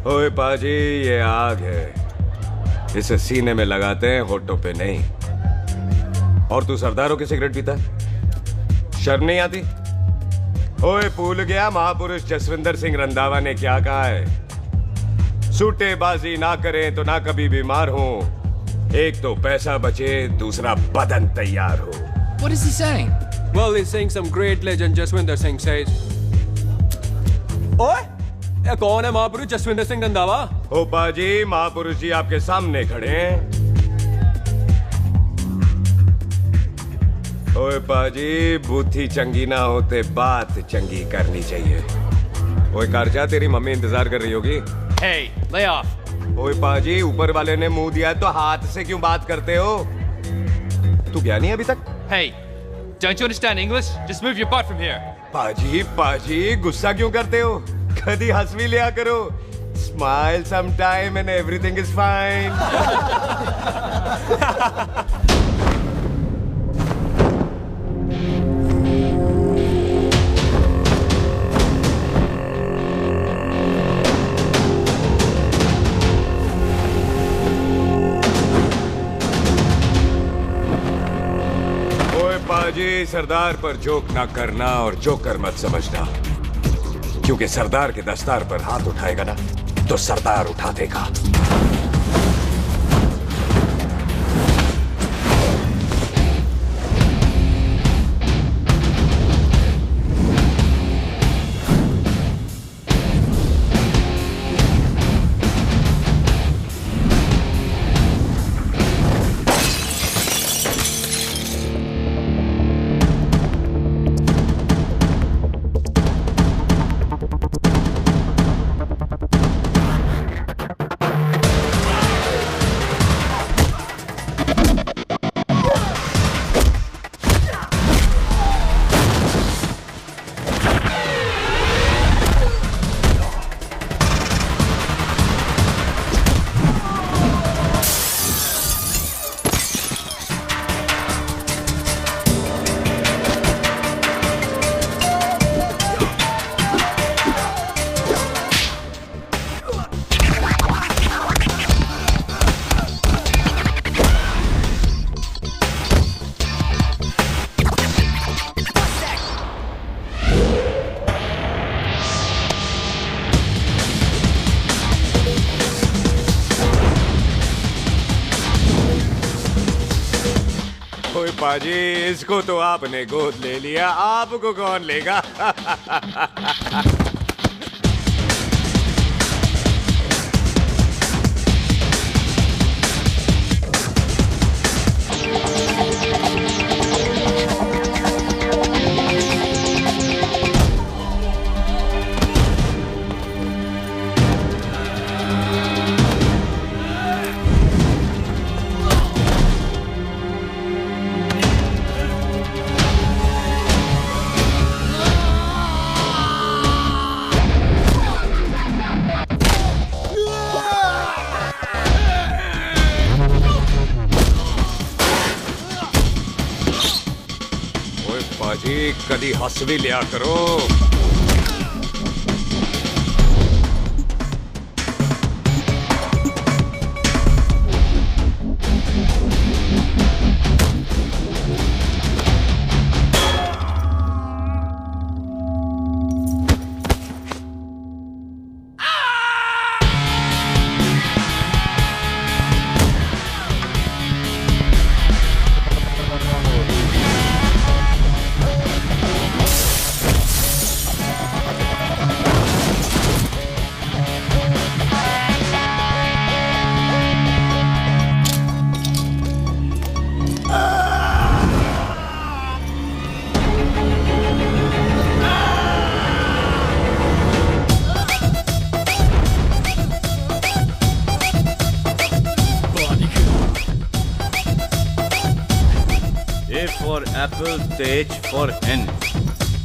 ओए पाजी, ये आग है, इसे सीने में लगाते हैं, होठों पे नहीं। और तू सरदारों की सिगरेट पीता है? शर्म नहीं आती? ओए भूल गया महापुरुष जसविंदर सिंह रंधावा ने क्या कहा है? सूटेबाजी ना करें तो ना कभी बीमार हो। एक तो पैसा बचे, दूसरा बदन तैयार हो। What is he saying? Well, he's saying some great legend Jaswinder Singh says. ओए, ये कौन है महापुरुष जसविंदर सिंह रंधावा? ओ पाजी, महापुरुष जी आपके सामने खड़े हैं। ओए पाजी, बुद्धि चंगी ना होते बात चंगी करनी चाहिए। ओए कारजा, तेरी मम्मी इंतजार कर रही होगी। Hey, lay off. ओए पाजी, ऊपर वाले ने मुंह दिया तो हाथ से क्यों बात करते हो? तू गया नहीं अभी तक? Hey, don't you understand English? Just move your butt from here. पाजी, गुस्सा क्यों करते हो? कभी हंस भी लिया करो। Smile sometime and everything is fine. पाजी, सरदार पर जोक ना करना और जोकर मत समझना, क्योंकि सरदार के दस्तार पर हाथ उठाएगा ना तो सरदार उठा देगा। पाजी, इसको तो आपने गोद ले लिया, आपको कौन लेगा? कदी हंस भी लिया करो। for apple, the H for hen.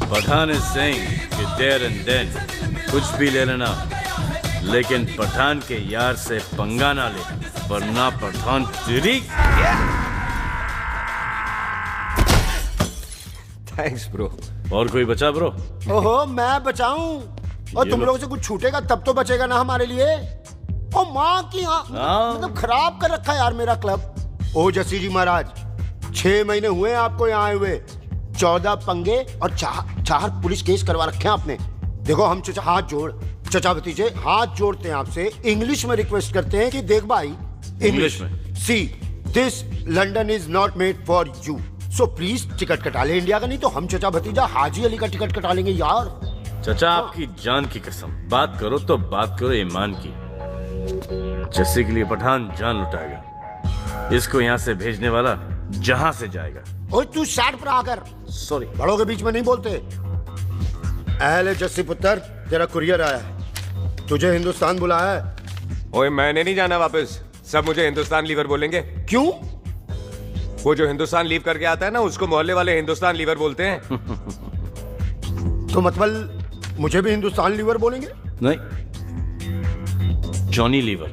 Pathan is saying कि there and then कुछ भी ले लेना, लेकिन पठान के यार से पंगा ना ले, वरना पठान तेरी। Thanks bro. और कोई बचा ब्रो? ओहो, मैं बचाऊं? और तुम लोगों से कुछ छूटेगा तब तो बचेगा ना हमारे लिए। ओ माँ की मतलब खराब कर रखा है यार मेरा क्लब। ओ जसी जी महाराज, 6 महीने हुए आपको यहाँ आए हुए, 14 पंगे और 4 पुलिस केस करवा रखे हैं आपने। देखो हम चचा हाथ जोड़, चचा भतीजे हाथ जोड़ते हैं आपसे, इंग्लिश में रिक्वेस्ट करते हैं कि देख भाई, इंग्लिश में see this London is not made for you, so please ticket कटा ले इंडिया का, नहीं तो हम चचा भतीजा हाजी अली का टिकट कटा लेंगे यार। चचा आपकी जान की कसम, बात करो तो बात करो ईमान की। जस्सी के लिए पठान जान लुटाएगा, इसको यहाँ से भेजने वाला जहां से जाएगा। ओए तू साइड पर आकर, सॉरी बड़ों के बीच में नहीं बोलते। अहले जस्सी पुत्र, तेरा कुरियर आया है, तुझे हिंदुस्तान बुलाया है। ओए मैंने नहीं जाना वापस, सब मुझे हिंदुस्तान लीवर बोलेंगे। क्यों? वो जो हिंदुस्तान लीव करके आता है ना, उसको मोहल्ले वाले हिंदुस्तान लीवर बोलते हैं। तो मतलब मुझे भी हिंदुस्तान लीवर बोलेंगे? नहीं, जॉनी लीवर।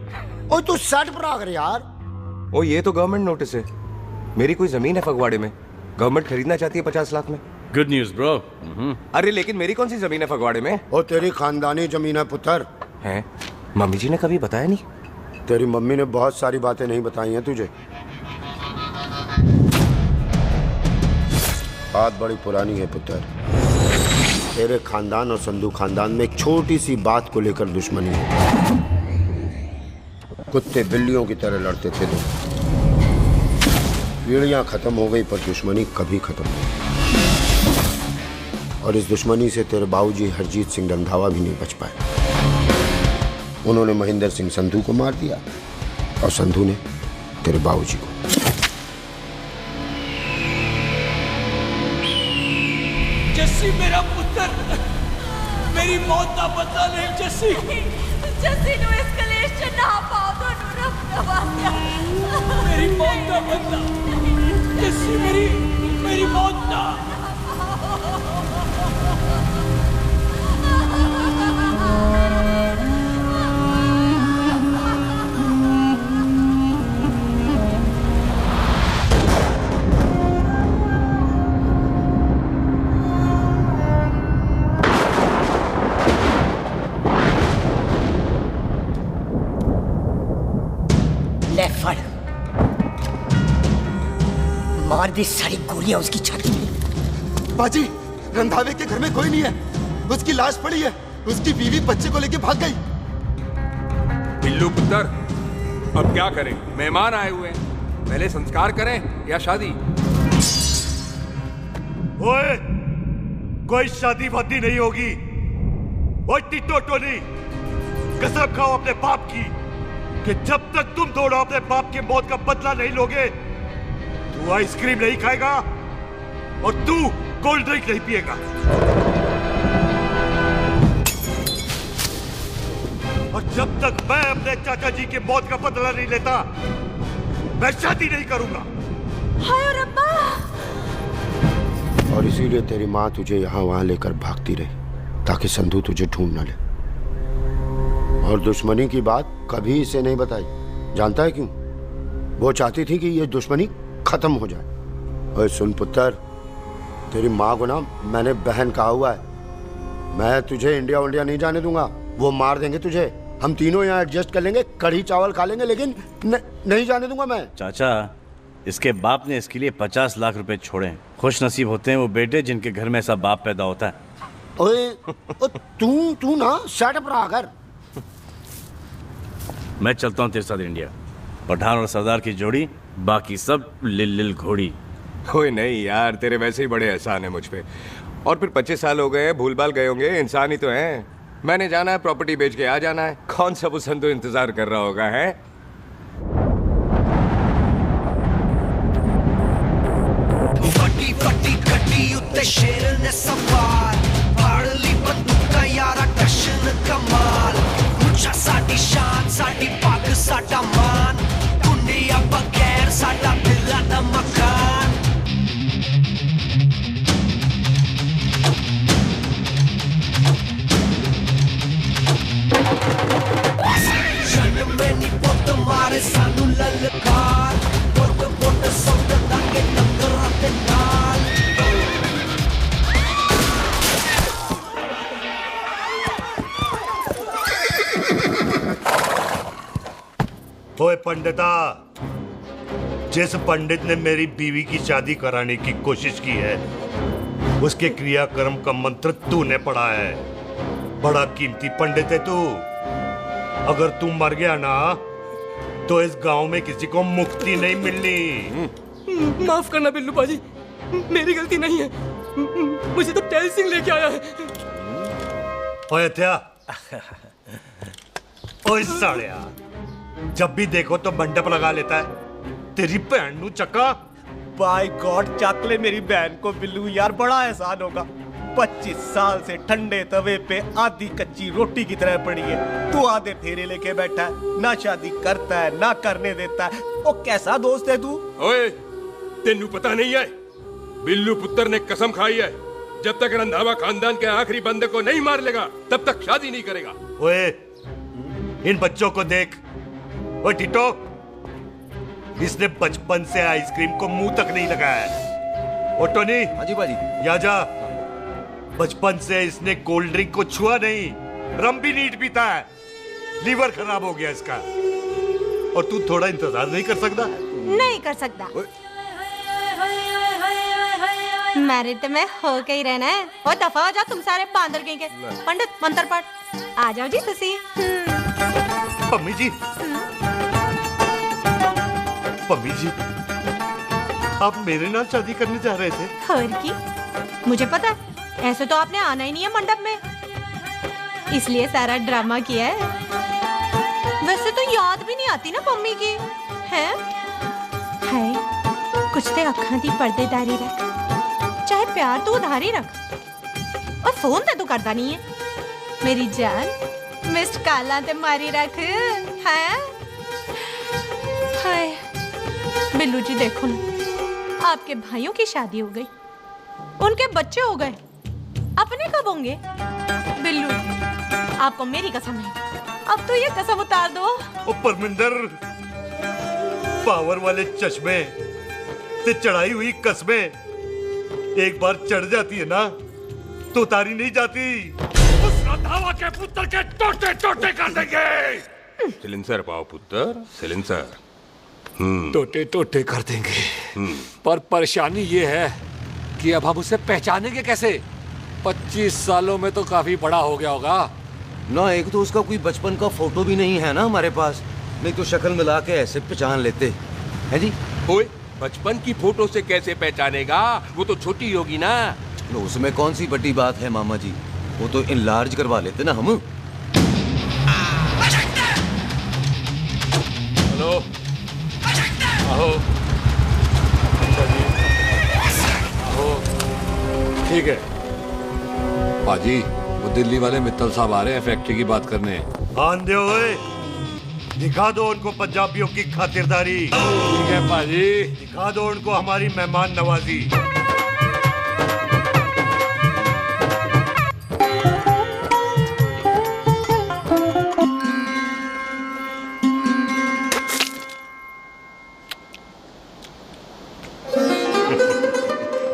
ओए तू साइड पर आकर यार। ओ ये तो गवर्नमेंट नोटिस है, मेरी कोई जमीन है फगवाड़े में, गवर्नमेंट खरीदना चाहती है 50 लाख में। Good news bro. अरे लेकिन मेरी कौन सी जमीन है फगवाड़े में? ओ तेरी खानदानी जमीन है पुत्र। है? मम्मी जी ने कभी बताया नहीं? तेरी मम्मी ने बहुत सारी बातें नहीं बताई हैं तुझे। बात बड़ी पुरानी है पुत्र, तेरे खानदान और संधू खानदान में एक छोटी सी बात को लेकर दुश्मनी है। कुत्ते बिल्लियों की तरह लड़ते थे लोग, पीढ़ियां खत्म हो गई पर दुश्मनी कभी खत्म नहीं। और इस दुश्मनी से तेरे बाबूजी हरजीत सिंह रंधावा भी नहीं बच पाए। उन्होंने महेंद्र सिंह संधू को मार दिया और संधू ने तेरे बाबूजी को। जस्सी मेरा पुत्र, मेरी मौत का बदला ले जस्सी। जस्सी नु इस कलेश च ना पाओ तो रब नवाज़िया। मेरी मौत का बदला जस्सी, मेरी मौत का। फड़, मार दी सारी गोलियां उसकी छाती में। बाजी, रंधावे के घर में कोई नहीं है, उसकी लाश पड़ी है, उसकी बीवी बच्चे को लेके भाग गई। बिल्लू पुत्र, अब क्या करें? मेहमान आए हुए हैं, पहले संस्कार करें या शादी? ओए, कोई शादी वादी नहीं होगी। ओए टिटोटोनी, कसम खाओ अपने बाप की कि जब तक तुम दोनों अपने बाप के मौत का बदला नहीं लोगे, तू आइसक्रीम नहीं खाएगा और तू कोल्ड ड्रिंक नहीं पिएगा। और जब तक मैं अपने चाचा जी के मौत का बदला नहीं लेता, मैं शादी नहीं करूंगा। हाय रब्बा! और इसीलिए तेरी माँ तुझे यहाँ वहां लेकर भागती रही ताकि संधू तुझे ढूंढ न ले। और दुश्मनी की बात कभी इसे नहीं बताई, जानता है क्यों? वो चाहती थी कि ये दुश्मनी खत्म हो जाए। ओए सुन पुत्र, तेरी माँ को ना मैंने बहन कहा हुआ है, मैं तुझे इंडिया नहीं जाने दूंगा। वो मार देंगे तुझे, हम तीनों यहाँ एडजस्ट कर लेंगे, कढ़ी चावल खा लेंगे, लेकिन नहीं जाने दूंगा मैं। चाचा, इसके बाप ने इसके लिए 50 लाख रुपए छोड़े। खुश नसीब होते हैं वो बेटे जिनके घर में ऐसा बाप पैदा होता है। ओए तू ना सेटअप रहा कर। मैं चलता हूँ तेरे साथ इंडिया। पठान और सरदार की जोड़ी, बाकी सब लिल घोड़ी। कोई नहीं यार, तेरे वैसे ही बड़े एहसान है मुझ पे। और फिर 25 साल हो गए, भूल भाल गए होंगे, इंसान ही तो हैं। मैंने जाना है, प्रॉपर्टी बेच के आ जाना है। कौन सा वो संधू इंतजार कर रहा होगा? है फटी फटी कटी उत्ते शेर ने सवार, फाड़ली बंदूका यारा टशन कमाल। मुझा साडी शान, साडी पग, साडा मान, कुंडिया बगैर साडा दिला दा मकान। जन्म में नी पुत मारे सानू ललकार, पुत पुत सुट लागे टक्कर ते नाल। ओए पंडिता, जिस पंडित ने मेरी बीवी की शादी कराने की कोशिश की है, उसके क्रियाक्रम का मंत्र तूने पढ़ा है। बड़ा कीमती पंडित है तू। अगर तू मर गया ना तो इस गांव में किसी को मुक्ति नहीं मिलनी। माफ करना बिल्लू बाजी, मेरी गलती नहीं है। मुझे तो टहल सिंह लेके आया है। ओए हत्या, ओए सालिया, जब भी देखो तो मंडप लगा लेता है। तेरी बहन नू चक्का। बाय गॉड, चक ले मेरी बहन को बिल्लू यार, बड़ा एहसान होगा। 25 साल से ठंडे तवे पे आधी कच्ची रोटी की तरह पड़ी है। तू आधे फेरे लेके बैठा है, ना शादी करता है ना करने देता है। ओ कैसा दोस्त है तू? ओए, तेनू पता नहीं है, बिल्लू पुत्र ने कसम खाई है, जब तक रंधावा खानदान के आखिरी बंदे को नहीं मार लेगा तब तक शादी नहीं करेगा। ओए, इन बच्चों को देख। ओए टिटो, इसने बचपन से आइसक्रीम को मुंह तक नहीं लगाया है। ओ टोनी। हाँ जी बाजी। या जा। बचपन से इसने कोल्ड ड्रिंक को छुआ नहीं, रम भी नीट पीता है। लीवर खराब हो गया इसका। और तू थोड़ा इंतजार नहीं कर सकता? नहीं कर सकता। मैरिड में हो के ही रहना है। और दफा हो जाओ तुम सारे बांदर के। पंडित मंत्र पढ़। आ जाओ जी तुसी। पम्मी जी, पम्मी जी, आप मेरे नाल शादी करने जा रहे थे? और की मुझे पता है, ऐसे तो आपने आना ही नहीं है मंडप में, इसलिए सारा ड्रामा किया है। वैसे तो याद भी नहीं आती ना मम्मी की है। कुछ ते अखां दी पर्देदारी रख, चाहे प्यार तो उधारी रख, और फोन ते तू करता नहीं है। मेरी जान मिस्ड काला ते मारी रख है। हाय बिल्लू जी, देखो ना, आपके भाइयों की शादी हो गई, उनके बच्चे हो गए, अपने कब होंगे? बिल्लू, आपको मेरी कसम है, अब तो ये कसम उतार दो। ओ परमिंदर, पावर वाले चश्मे ते चढ़ाई हुई कस्में एक बार चढ़ जाती है ना तो उतारी नहीं जाती। उस रंधावा के पुत्र के टोटे टोटे कर देंगे। सिलेंसर पाओ पुत्र, सिलेंसर। टोटे टोटे कर देंगे। पर परेशानी ये है कि अब हम उसे पहचानेंगे कैसे? 25 सालों में तो काफी बड़ा हो गया होगा ना। एक तो उसका कोई बचपन का फोटो भी नहीं है ना हमारे पास, नहीं तो शक्ल मिला के ऐसे पहचान लेते हैं जी। ओए, बचपन की फोटो से कैसे पहचानेगा? वो तो छोटी होगी ना। उसमें कौन सी बड़ी बात है मामा जी, वो तो इनलार्ज करवा लेते ना हम। हेलो, आहो। आहो। ठीक है बाजी, वो दिल्ली वाले मित्तल साहब आ रहे हैं फैक्ट्री की बात करने। आंधे हुए, दिखा दो उनको पंजाबियों की खातिरदारी। ठीक है बाजी, दिखा दो उनको हमारी मेहमान नवाजी।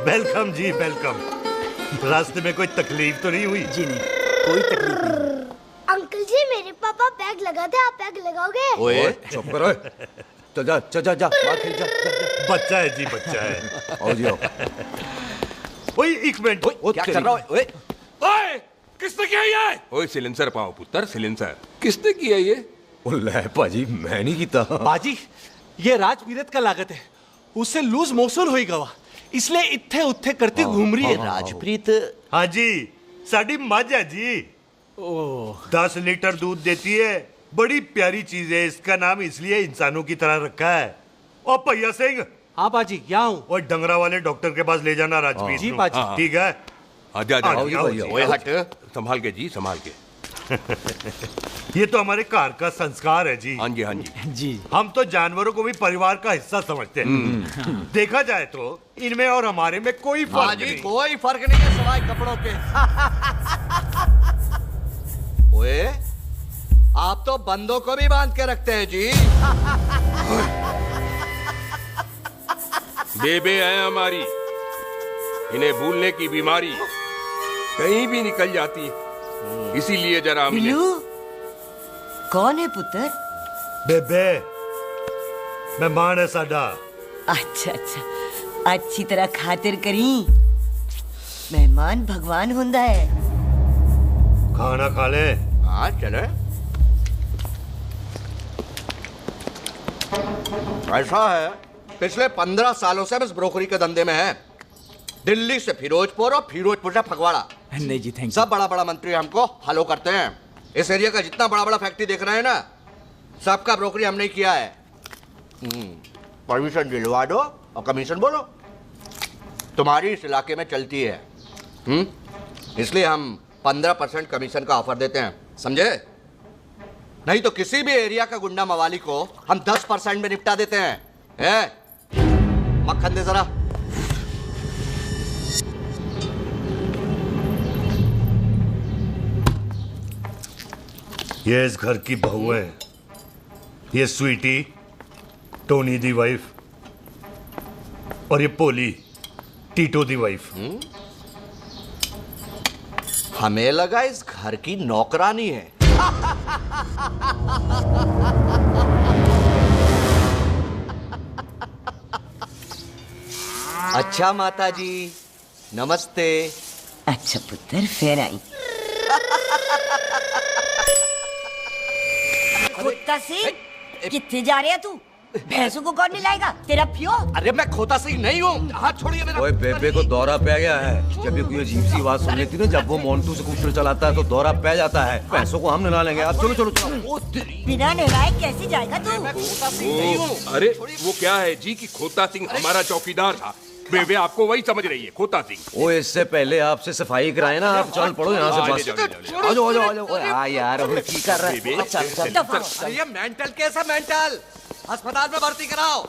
वेलकम जी, वेलकम। रास्ते में कोई तकलीफ तो नहीं हुई? जी नहीं, कोई तकलीफ नहीं। अंकल जी, मेरे पापा पैग लगाते, आप पैग लगाओगे? ओए चुप करो, चल जा चल जा जा, खेल जा। बच्चा है जी, बच्चा है। आओ जी आओ। ओए एक मिनट, क्या कर रहा है? ओए ओए, किसने किया ये? ओए सिलेंसर पाओ पुत्र, सिलेंसर। किसने किया ये? ले पाजी, मैं नहीं कीता। बाजी, ये राजपीरत का लागत है, उससे लूज मोशन होई गवा, इसलिए इत्थे उत्थे करती घूम रही है। राजप्रीत? हाँ जी, साड़ी मझ है जी। 10 लीटर दूध देती है, बड़ी प्यारी चीज है। इसका नाम इसलिए इंसानों की तरह रखा है। और भैया सिंह। हाँ बाजी, यहाँ हूँ। और डंगरा वाले डॉक्टर के पास ले जाना राजपीत। जी बाजी। ठीक है, आजा आजा। ओए हट, संभाल के जी, संभाल के। ये तो हमारे घर का संस्कार है जी। हाँ जी, हाँ जी जी। हम तो जानवरों को भी परिवार का हिस्सा समझते हैं। देखा जाए तो इनमें और हमारे में कोई फर्क नहीं। कोई फर्क नहीं है सिवाय कपड़ों के। ओए, आप तो बंदों को भी बांध के रखते हैं जी। बेबे है हमारी, इन्हें भूलने की बीमारी कहीं भी निकल जाती है, इसीलिए जरा बिल्लू, कौन है पुत्र? बेबे, मेहमान है साडा। अच्छा अच्छा, अच्छी तरह खातिर करी। मेहमान भगवान हुंदा है। खाना खा ले। हाँ चले। ऐसा है, पिछले 15 सालों से हम इस ब्रोकरी के धंधे में हैं। दिल्ली से फिरोजपुर और फिरोजपुर से फगवाड़ा। नहीं जी, थैंक यू। सब बड़ा बड़ा मंत्री हमको फॉलो करते हैं। इस एरिया का जितना बड़ा बड़ा फैक्ट्री देख रहे हैं ना, सबका ब्रोकरी हमने किया है। परमिशन दिलवा दो और कमीशन बोलो। तुम्हारी इस इलाके में चलती है। इसलिए हम 15% कमीशन का ऑफर देते हैं, समझे? नहीं तो किसी भी एरिया का गुंडा मवाली को हम 10% में निपटा देते हैं। मक्खन दे जरा। ये इस घर की बहू है। ये स्वीटी, टोनी दी वाइफ, और ये पोली, टीटो दी वाइफ। हमें लगा इस घर की नौकरानी है। अच्छा माता जी, नमस्ते। अच्छा पुत्र, फिर आई। खोता सिंह, कितने जा रहे है तू? भैंसों को कौन लाएगा? तेरा प्यो? अरे मैं खोता सिंह नहीं हूँ। हाथ छोड़िए मेरा। ओए बेबे को दौरा पै गया है। जब भी कोई अजीब सी आवाज सुन लेती ना, जब वो मोन्टू स्कूटर चलाता है तो दौरा पै जाता है। भैंसों को हम नहला लेंगे। आप चलो चलो चलो। बिना नहलाए कैसे जाएगा तू? अरे वो क्या है जी कि खोता सिंह हमारा चौकीदार था। बेबे आपको वही समझ रही है, खोता सिंह। ओ इससे पहले आपसे सफाई कराए ना, आप चल पड़ो यहाँ से बस। आ जाओ आ जाओ आ जाओ। ओए हाँ यार, अब की कर रहा है? चल चल। ये मेंटल केस है, मेंटल। अस्पताल में भर्ती कराओ।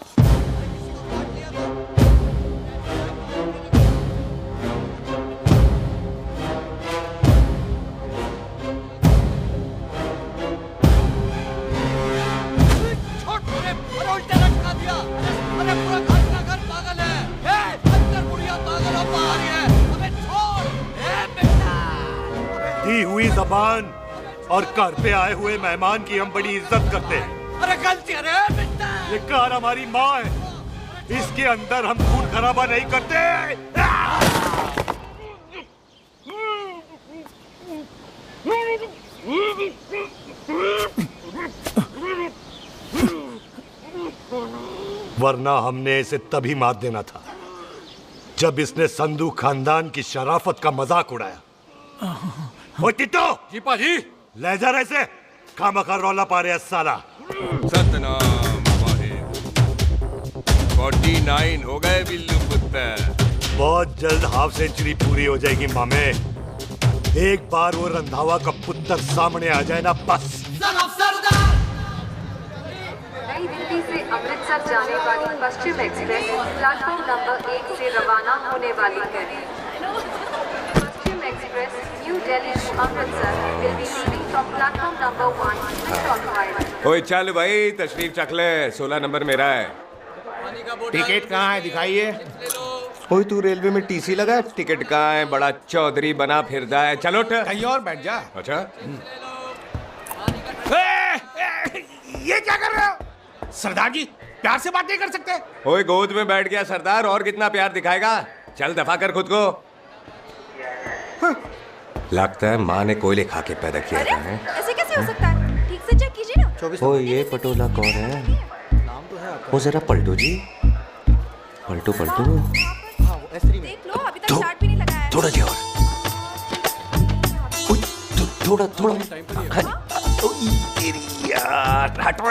दी हुई जबान और घर पे आए हुए मेहमान की हम बड़ी इज्जत करते हैं। अरे गलती है रे। ये कार हमारी माँ है, इसके अंदर हम खून खराबा नहीं करते। वरना हमने इसे तभी मार देना था जब इसने संधू खानदान की शराफत का मजाक उड़ाया। ओ टिट्टो जी पाजी, ले जा रहे से खामखा रौला पा रहे साला। सतनाम वाहिगुरु। 49 हो गए बिल्लू पुत्र। बहुत जल्द हाफ सेंचुरी पूरी हो जाएगी मामे। एक बार वो रंधावा का पुत्र सामने आ जाए ना, बस। नई दिल्ली से अमृतसर जाने वाली पश्चिम एक्सप्रेस प्लेटफॉर्म नंबर 1 से रवाना होने वाली है। Paschim express New Delhi to Amritsar will be leaving from platform number 1 with Clockwise। ओए चल भाई, तशरीफ चख ले। 16 नंबर मेरा है। टिकट कहाँ है, दिखाइए। ओए तू रेलवे में टीसी लगा, टिकट कहाँ है? बड़ा चौधरी बना फिरदा है। चलो कहीं और बैठ जा। अच्छा ये क्या कर रहे हो? सरदार जी, प्यार से बात नहीं कर सकते? ओए गोद में बैठ गया सरदार, और कितना प्यार दिखाएगा? चल दफा कर खुद को। लगता है माँ ने कोयले खा के पैदा किया है। ऐसे कैसे हो सकता है? ठीक से चेक कीजिए ना। ओ ये पटोला कौन है? वो जरा पलटू जी, पलटू पलटू। देख लो, अभी तक चार्ट भी नहीं लगाया है। थोड़ा जी और। थोड़ा थोड़ा। तेरी यार हटो।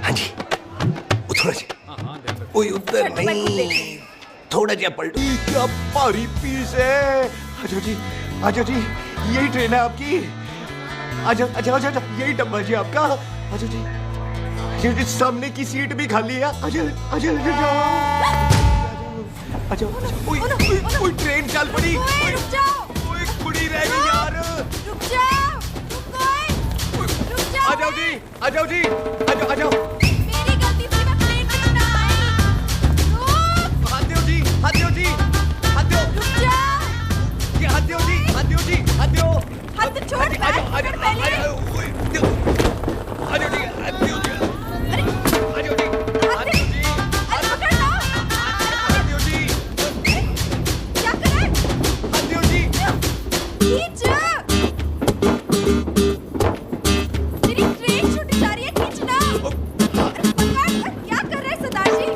हाँ जी, थोड़ा जी। ओए उधर नहीं, थोड़ा जी पलटू। क्या भारी पीस है। आजो जी, आजो जी, यही ट्रेन है आपकी। आजो अच्छा अच्छा अच्छा, यही डब्बा जी आपका। आजो जी, ये सामने की सीट भी खाली है। आजो आजो आजो। ओए ट्रेन चल पड़ी। रुक जाओ। ओए कुड़ी रह गई यार। रुक जाओ। रुक जाओ। आ जाओ जी, आ जाओ जी, आ जाओ आ जाओ। मेरी गलती थी, मैं प्लेन में ना आई। हाथ दो जी, हाथ दो जी, हाथ दो। रुक जाओ। ये हाथ दो जी, हाथ दो जी, हाथ दो। हाथ तो छोड़। आ जाओ आ जाओ आ जाओ। आ जाओ जी, हाथ दो जी। खींच। मेरी ट्रेन छूट जा रही है, खींचना। अरे भगवान, क्या कर रहे हैं सरदार जी?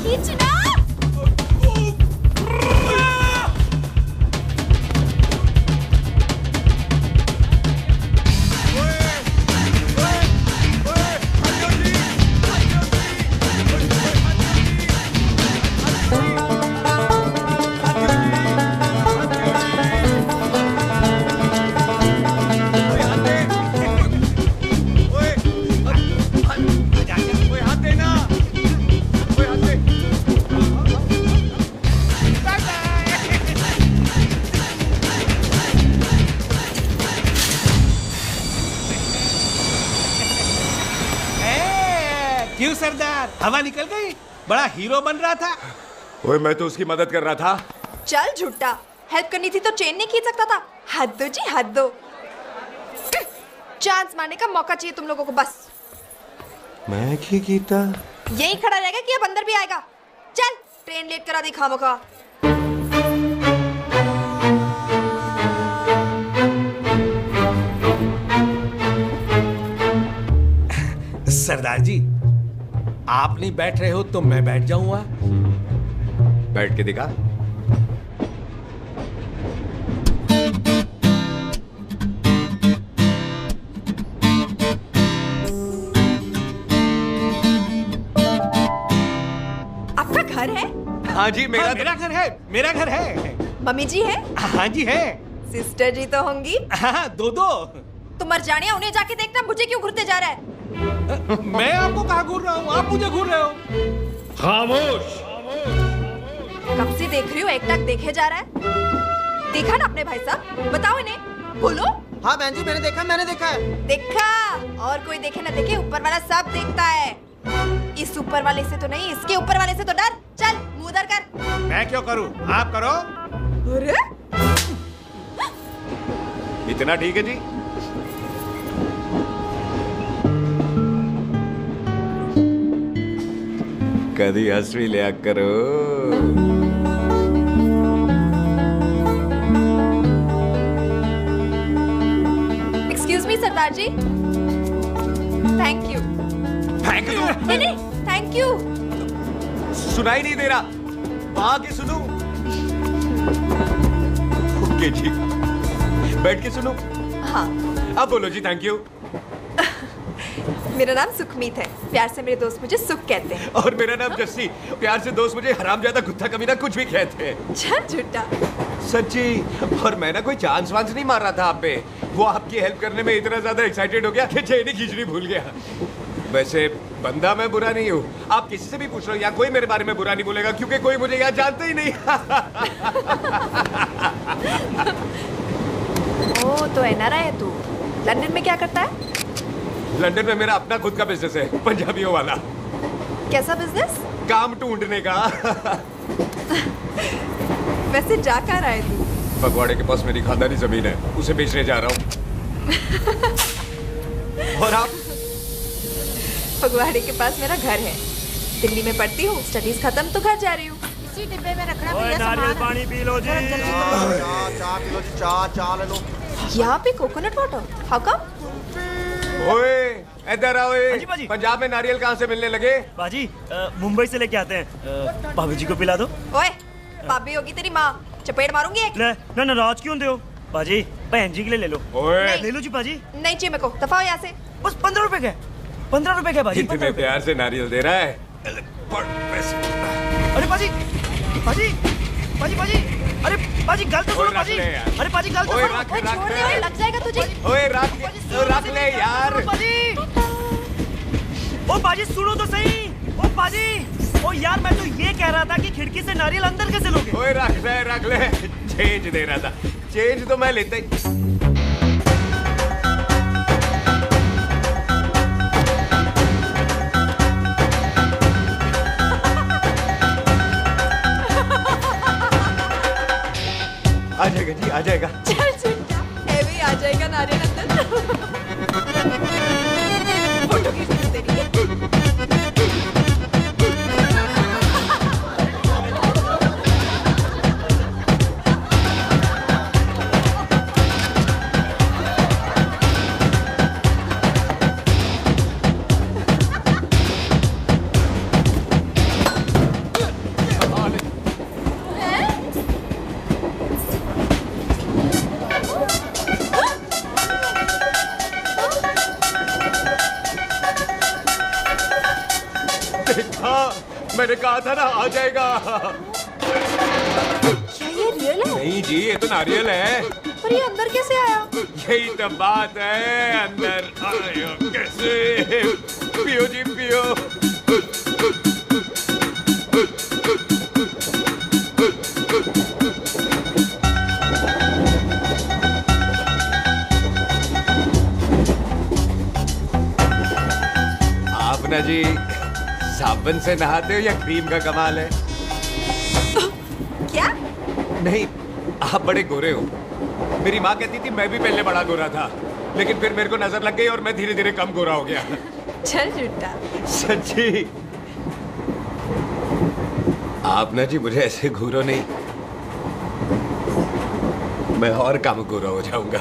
खींचना। क्यों सरदार, हवा निकल गई? बड़ा हीरो बन रहा था। ओए मैं तो उसकी मदद कर रहा था। चल झूठा, हेल्प करनी थी तो चेन नहीं खींच सकता था। हद दो जी, हद दो। चांस मारने का मौका चाहिए तुम लोगों को बस। मैं की कीता यही खड़ा रहेगा कि अब अंदर भी आएगा? चल, ट्रेन लेट करा दी खामोखा। सरदार जी, आप नहीं बैठ रहे हो तो मैं बैठ जाऊंगा। बैठ के दिखा। आपका घर है? हाँ जी, मेरा मेरा घर है, मेरा घर है। मम्मी जी है? हाँ जी है। सिस्टर जी तो होंगी? हाँ, दो। तुम मर जाने, उन्हें जाके देखना मुझे क्यों घूरते जा रहा है। मैं आपको कहाँ घूर रहा हूँ, आप मुझे घूर रहे हो। खामोश। कब से देख रही हो, एकटक देखे जा रहा है। देखा ना अपने भाई साहब, बताओ इन्हें, बोलो। हाँ बहन जी, मैंने देखा है। देखा? और कोई देखे ना देखे, ऊपर वाला सब देखता है। इस ऊपर वाले से तो नहीं, इसके ऊपर वाले से तो डर। चल मुंह उधर कर। मैं क्यों करूँ, आप करो। अरे इतना ठीक है जी। कभी हंस भी लिया करो। Excuse me Sardar ji. Thank you. Thank you? नहीं, थैंक यू। सुनाई नहीं दे रहा, आके सुनो। ओके जी, बैठ के सुनो। हाँ। अब बोलो जी थैंक यू। मेरा नाम सुखमीत है, प्यार से मेरे दोस्त मुझे सुख कहते हैं। और मेरा नाम जस्सी, प्यार से दोस्त मुझे हरामजादा, कुत्ता कमीना कुछ भी कहते हैं। चल झूठा। सच्ची। और मैं ना कोई चांस वांस नहीं मार रहा था आप पे, वो आपकी हेल्प करने में इतना ज्यादा एक्साइटेड हो गया कि चेनी खींचनी भूल गया। वैसे बंदा मैं बुरा नहीं हूँ, आप किसी से भी पूछ लो, यहाँ कोई मेरे बारे में बुरा नहीं बोलेगा क्योंकि कोई मुझे यहाँ जानता ही नहीं। ओ तो एनआरआई है तू। लंदन में क्या करता है? लंदन में मेरा अपना खुद का बिजनेस है, पंजाबियों वाला। कैसा बिजनेस? काम ढूंढने का। वैसे जा कहाँ रहा है तू? फगवाड़े के पास मेरी खानदानी जमीन है, उसे बेचने जा रहा हूँ। और आप? फगवाड़े के पास मेरा घर है, दिल्ली में पढ़ती हूँ, स्टडीज खत्म तो घर जा रही हूँ। इसी डिब्बे में रखना भैया सामान। नारियल पानी पी लो जी। चाय पी लो जी, चाय ले लो। यहाँ पे कोकोनट वाटर? How come? ओए इधर आओ। पंजाब में नारियल कहाँ से मिलने लगे? बाजी मुंबई से लेके आते हैं, भाभी जी को पिला दो। ओए भाभी होगी तेरी माँ, चपेट मारूंगी एक। ना नाराज क्यों दे हो बाजी, बहन जी के लिए ले लो। ओए ले लो जी बाजी। नहीं चाहिए मेरे को, दफा हो यहाँ से। बस 15 रुपए के, 15 रुपए के बाजी। इतने प्यार से नारियल दे रहा है। अरे बाजी बाजी बाजी बाजी, अरे बाजी गल तो सुनो बाजी। अरे बाजी गल तो सुनो। छोड़ दे, लग जाएगा तुझे। ओए रख ले यार। ओ बाजी सुनो तो सही। ओ बाजी, ओ यार मैं तो ये कह रहा था कि खिड़की से नारियल अंदर कैसे लोगे? ओए रख ले, चेंज दे रहा था। चेंज तो मैं लेता ही। आ जाएगा जी, आ जाएगा। चल झूठा, हैवी आ जाएगा नारियल अंदर। फोटो खींचनी तेरी। था, मैंने कहा था ना आ जाएगा। क्या ये रियल है? नहीं जी, ये तो नारियल है। पर ये अंदर कैसे आया? यही तो बात है, अंदर आया कैसे? पियो जी पियो। आप ना जी साबुन से नहाते हो या क्रीम का कमाल है? क्या? नहीं, आप बड़े गोरे हो। मेरी माँ कहती थी मैं भी पहले बड़ा गोरा था, लेकिन फिर मेरे को नजर लग गई और मैं धीरे धीरे कम गोरा हो गया। चल झूठा। सच्ची। आप ना जी मुझे ऐसे घूरो नहीं, मैं और कम गोरा हो जाऊंगा।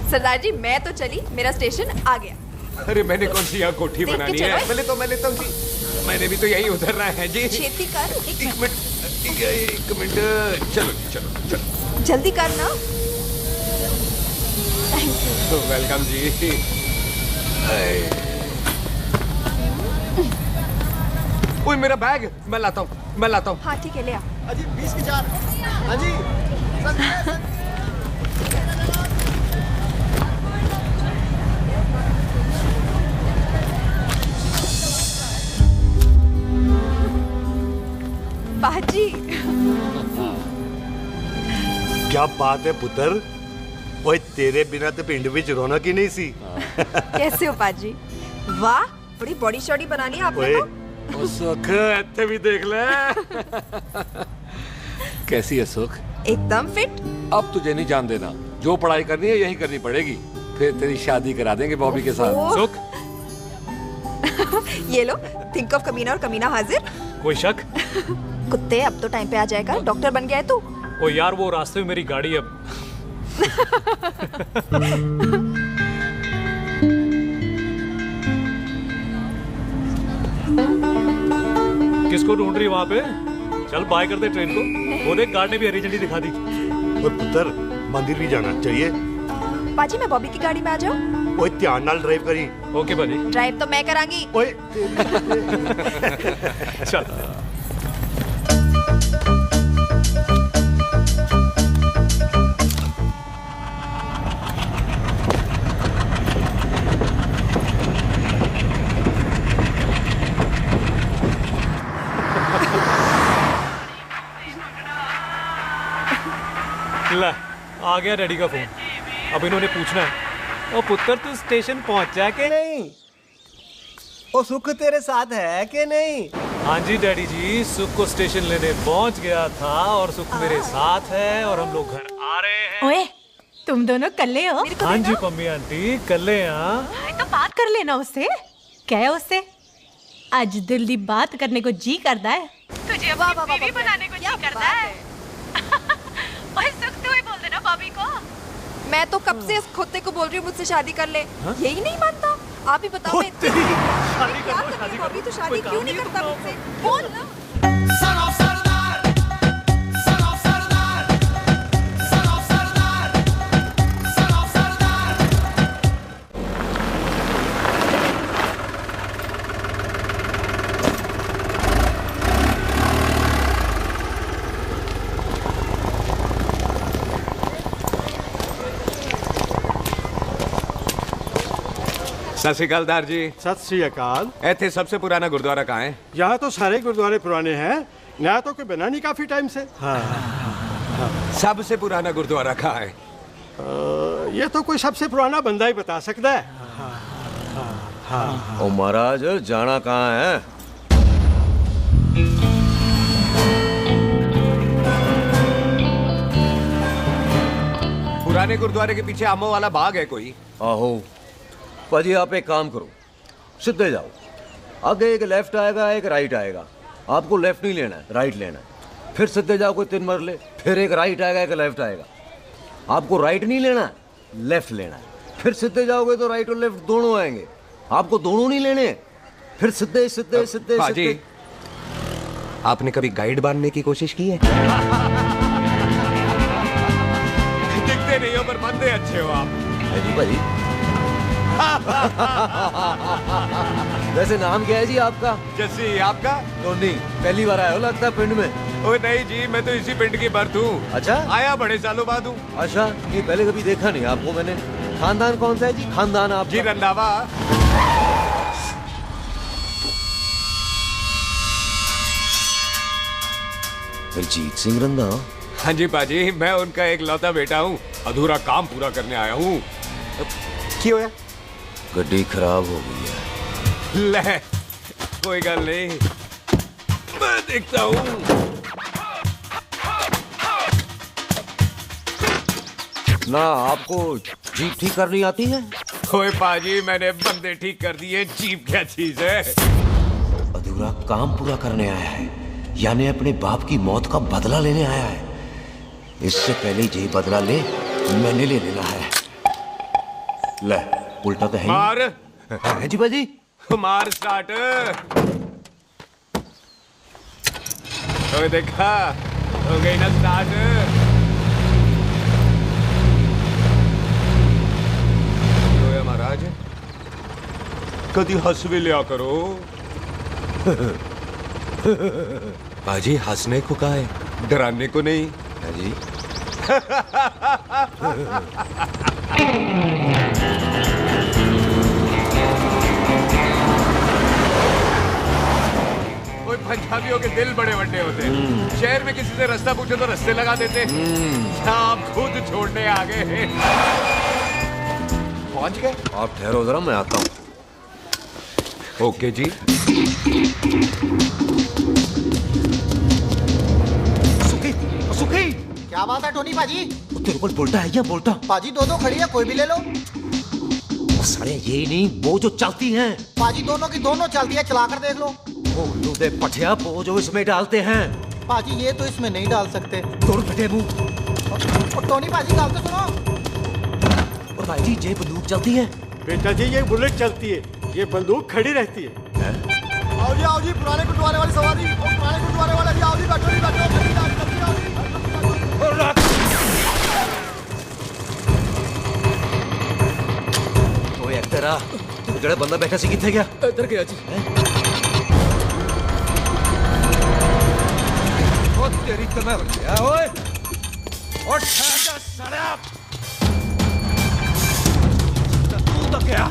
सरदार जी मैं तो चली, मेरा स्टेशन आ गया। अरे मैंने कौन सी यहाँ कोठी देख के बनानी चलो। है? मैं लेता हूँ जी। मैंने भी तो यही उतरना है जी। छेती कर। एक मिनट। चलो चलो चलो। जल्दी कर ना। वेलकम जी। ओए मेरा बैग मैं लाता हूँ। हाँ ठीक है, ले आ। अजी 20 की 4। हाँ जी। बाजी। क्या बात है पुत्र, ओए तेरे बिना तो पिंड विच रौनक ही नहीं सी। कैसे हो पाजी? वाह, बड़ी बॉडी शॉडी बना ली आपने तो। ओ सुख, इत्थे भी देख ले। कैसी है सुख? एकदम फिट। अब तुझे नहीं जान देना, जो पढ़ाई करनी है यही करनी पड़ेगी, फिर तेरी शादी करा देंगे बॉबी के साथ। सुख, ये लो, थिंक ऑफ कमीना और कमीना हाजिर। कोई शक? कुत्ते अब तो टाइम पे आ जाएगा, डॉक्टर बन गया है तू। ओ यार वो रास्ते में मेरी गाड़ी अब। किसको ढूंढ रही वहाँ पे? चल बाय कर दे ट्रेन को। वो देख गार्ड ने भी हरी झंडी दिखा दी। और पुत्र मंदिर भी जाना चाहिए। पाजी मैं बॉबी की गाड़ी में आ जाऊं? ओए ध्यान नाल ड्राइव करी। ओके बाजी। ड्राइव तो मैं करांगी। ओए चल। ला, आ गया डैडी का फोन। अब इन्होंने पूछना है, ओ पुत्र तू स्टेशन पहुंचा के नहीं? ओ सुख तेरे साथ है कि नहीं? हाँ जी डैडी जी, सुख को स्टेशन लेने पहुंच गया था और सुख मेरे साथ है और हम लोग घर आ रहे हैं। ओए, तुम दोनों कल्ले हो? हाँ जी पम्मी आंटी, कल्ले हैं। तो बात कर लेना उससे। क्या है उससे? आज दिल दी बात करने को जी करता है। तुझे अपनी बीवी बनाने को जी करता है। ओए सुख, तू ही बोल देना बॉबी को। मैं तो कब से इस खोते को बोल रही हूँ मुझसे शादी कर ले, यही नहीं मानता। आप ही बताओ मैं शादी कर बॉबी तो शादी क्यों नहीं करता मुझसे? बोल ना। सत श्री अकाल दार जी। सत श्री अकाल। ऐथे सबसे पुराना गुरुद्वारा कहाँ है? यहाँ तो सारे गुरुद्वारे पुराने हैं, नया तो कोई बना नहीं काफी टाइम से। सबसे पुराना गुरुद्वारा कहाँ है? ये तो कोई सबसे पुराना बंदा ही बता सकता है। ओ महाराज जाना कहाँ है? पुराने गुरुद्वारे के पीछे आमों वाला बाग है कोई? आहो पाजी, आप एक काम करो, सीधे जाओ। आगे एक लेफ्ट आएगा, एक राइट आएगा। आपको लेफ्ट नहीं लेना है, राइट लेना है। फिर सीधे जाओ कोई 3 मरले, फिर एक राइट आएगा, एक लेफ्ट आएगा। आपको राइट नहीं लेना है, लेफ्ट लेना है। फिर सीधे जाओगे तो राइट और लेफ्ट दोनों आएंगे। आपको दोनों नहीं लेने, फिर सीधे सीधे सीधे पाजी, आपने कभी गाइड बांधने की कोशिश की है? दिखते नहीं हो पर बंदे अच्छे हो आप। जी भाई। वैसे नाम क्या है जी आपका? जस्सी, आपका? टोनी। पहली बार आया हो लगता है पिंड में। ओ नहीं जी, मैं तो इसी पिंड की बर्थ हूँ। अच्छा, आया बड़े सालों बाद हूँ। अच्छा, ये पहले कभी देखा नहीं आपको मैंने। खानदान कौन सा है जी? खानदान आप जी रंधावा। जीत सिंह रंधावा? हाँ जी पाजी, मैं उनका एक लौता बेटा हूँ। अधूरा काम पूरा करने आया हूँ। क्यों है? गड्डी खराब हो गई है। ले, कोई गल नहीं, मैं देखता हूँ। ना आपको जीप ठीक करनी आती है? ओए पाजी, मैंने बंदे ठीक कर दिए, जीप क्या चीज है? अधूरा काम पूरा करने आया है, यानी अपने बाप की मौत का बदला लेने आया है। इससे पहले ये बदला ले, मैंने ले लेना है। ले, उल्टा तो है मार। है जी बाजी। मार स्टार्ट। तो देखा, हो गई ना स्टार्ट। तो महाराज, कभी हंस भी लिया करो। पाजी, हंसने को कहा है, डराने को नहीं है जी। कोई पंजाबियों के दिल बड़े बड़े होते हैं। शहर में किसी से रास्ता पूछे तो रास्ते लगा देते। आप खुद छोड़ने आ गए। पहुंच गए? आप ठहरो जरा, मैं आता हूँ। ओके जी। सुखी, क्या बात है टोनी पाजी? तेरे को बोलता है या बोलता? पाजी दो खड़ी है, कोई भी ले लो। सारे ये नहीं, वो जो चलती हैं। पाजी दोनों की दोनों चलती है, चला कर देख लो। ओ दे पठिया, वो जो इसमें डालते हैं। पाजी ये तो इसमें नहीं डाल सकते। तोड़ फटे मुंह। टोनी पाजी गाल तो सुनो। और भाई जी, ये बंदूक चलती है? बेटा जी, ये बुलेट चलती है, ये बंदूक खड़ी रहती है। आओ जी, पुराने गुरुद्वारे वाली सवारी। पुराने गुरुद्वारे वाले जी, आओ जी, बैठो जी, बैठो। ओए तेरा ਜਿਹੜਾ ਬੰਦਾ ਬੈਠਾ ਸੀ ਕਿੱਥੇ ਗਿਆ? ਇੱਧਰ ਗਿਆ ਜੀ। ਉਹ ਤੇਰੀ ਤਾਂ ਮੈਂ ਵੱਜਿਆ ਓਏ। ਉੱਠ ਜਾ ਸੜਿਆ। ਤੂੰ ਤਾਂ ਗਿਆ।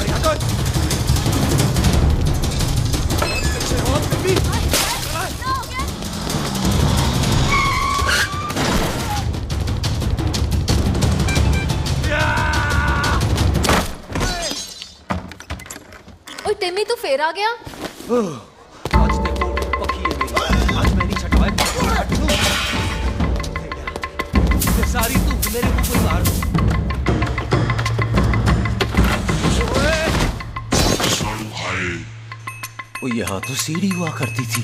ਅਰੇ ਹਟੋ। ਪਿੱਛੇ ਹੋ ਬੀਬੀ। टिम्मी तू फेर आ गया? आज देखो पक्की है मेरी। आज मैं नहीं छटवाए। सारी धूप मेरे मुंह पे मार दो। वो यहाँ तो सीढ़ी हुआ करती थी।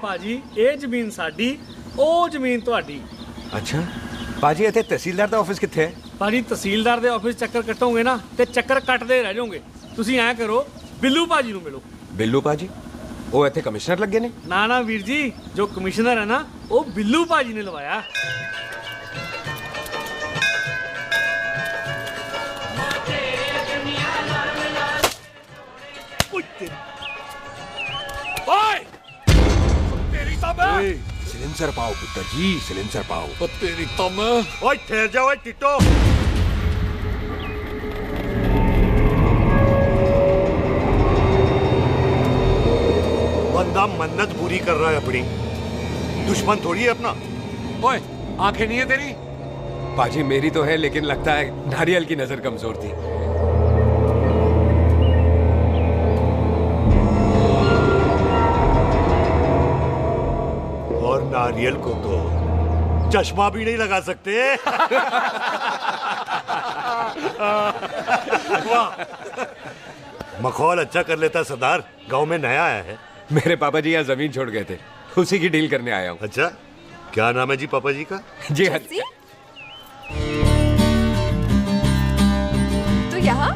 ਭਾਜੀ ਇਹ ਜ਼ਮੀਨ ਸਾਡੀ, ਉਹ ਜ਼ਮੀਨ ਤੁਹਾਡੀ। ਅੱਛਾ ਪਾਜੀ, ਇੱਥੇ ਤਹਿਸੀਲਦਾਰ ਦਾ ਆਫਿਸ ਕਿੱਥੇ ਹੈ? ਭਾਜੀ ਤਹਿਸੀਲਦਾਰ ਦੇ ਆਫਿਸ ਚੱਕਰ ਕੱਟੋਗੇ ਨਾ ਤੇ ਚੱਕਰ ਕੱਟਦੇ ਰਹਿ ਜਾਓਗੇ। ਤੁਸੀਂ ਐਂ ਕਰੋ, ਬਿੱਲੂ ਭਾਜੀ ਨੂੰ ਮਿਲੋ। ਬਿੱਲੂ ਭਾਜੀ? ਉਹ ਇੱਥੇ ਕਮਿਸ਼ਨਰ ਲੱਗੇ ਨੇ? ਨਾ ਨਾ ਵੀਰ ਜੀ, ਜੋ ਕਮਿਸ਼ਨਰ ਹੈ ਨਾ, ਉਹ ਬਿੱਲੂ ਭਾਜੀ ਨੇ ਲਵਾਇਆ। ओए तेरी तब सिलेंसर पाओ पुत्र जी, सिलेंसर पाओ। ओ तेरी तब ओए ठहर जाओ टिट्टो। बंदा मन्नत पूरी कर रहा है अपनी, दुश्मन थोड़ी है अपना। ओए आंखें नहीं है तेरी? पाजी मेरी तो है, लेकिन लगता है नारियल की नजर कमजोर थी। और नारियल को तो चश्मा भी नहीं लगा सकते। वाह, मखौल अच्छा कर लेता सरदार। गांव में नया आया है। मेरे पापा जी यहाँ जमीन छोड़ गए थे, उसी की डील करने आया हूँ। अच्छा, क्या नाम है जी पापा जी का? जी तो यहाँ?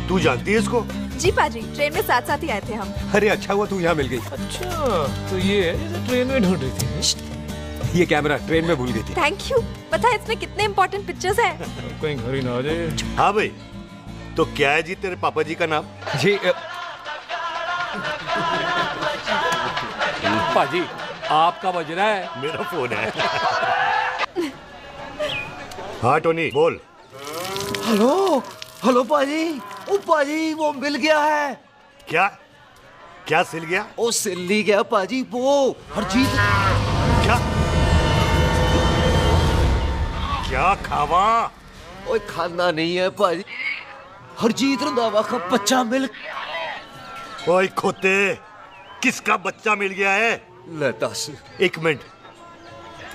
तू जानती है इसको? जी पाजी, ट्रेन में साथ साथ ही आए थे हम। अरे अच्छा हुआ तू यहाँ मिल गई। अच्छा तो ये है जैसे ट्रेन में ढूंढ रही थी। ये कैमरा ट्रेन में भूल गई थी। Thank you. पता है इसमें कितने इम्पोर्टेंट पिक्चर्स हैं। कहीं घर ही ना आ जाए। हाँ भाई, तो क्या है जी तेरे पापा जी का नाम? जी पाजी आपका बज रहा है। मेरा फोन है। हाँ टोनी बोल। हेलो हेलो पाजी। ओ पाजी वो मिल गया है। क्या क्या सिल गया? ओ सिल ली गया पाजी, वो हरजीत। क्या क्या खावा? ओए खाना नहीं है पाजी, हरजीत रंधावा का बच्चा मिल। ओए खोते, किसका बच्चा मिल गया है? ले दस। एक मिनट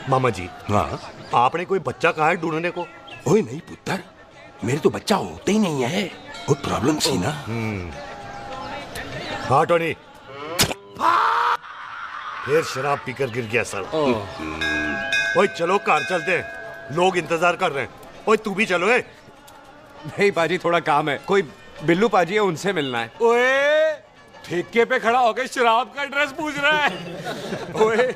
मामा जी। हाँ आपने कोई बच्चा कहा है ढूंढने को? ओए नहीं पुत्र, मेरे तो बच्चा होते ही नहीं है, वो प्रॉब्लम थी ना। हाँ टोनी, फिर शराब पीकर गिर गया सर। ओए चलो कार चलते हैं, लोग इंतजार कर रहे हैं। ओए तू भी चलो। है नहीं पाजी थोड़ा काम है, कोई बिल्लू पाजी है उनसे मिलना है। ओए ठेके पे खड़ा होकर शराब का एड्रेस पूछ रहा है। ओए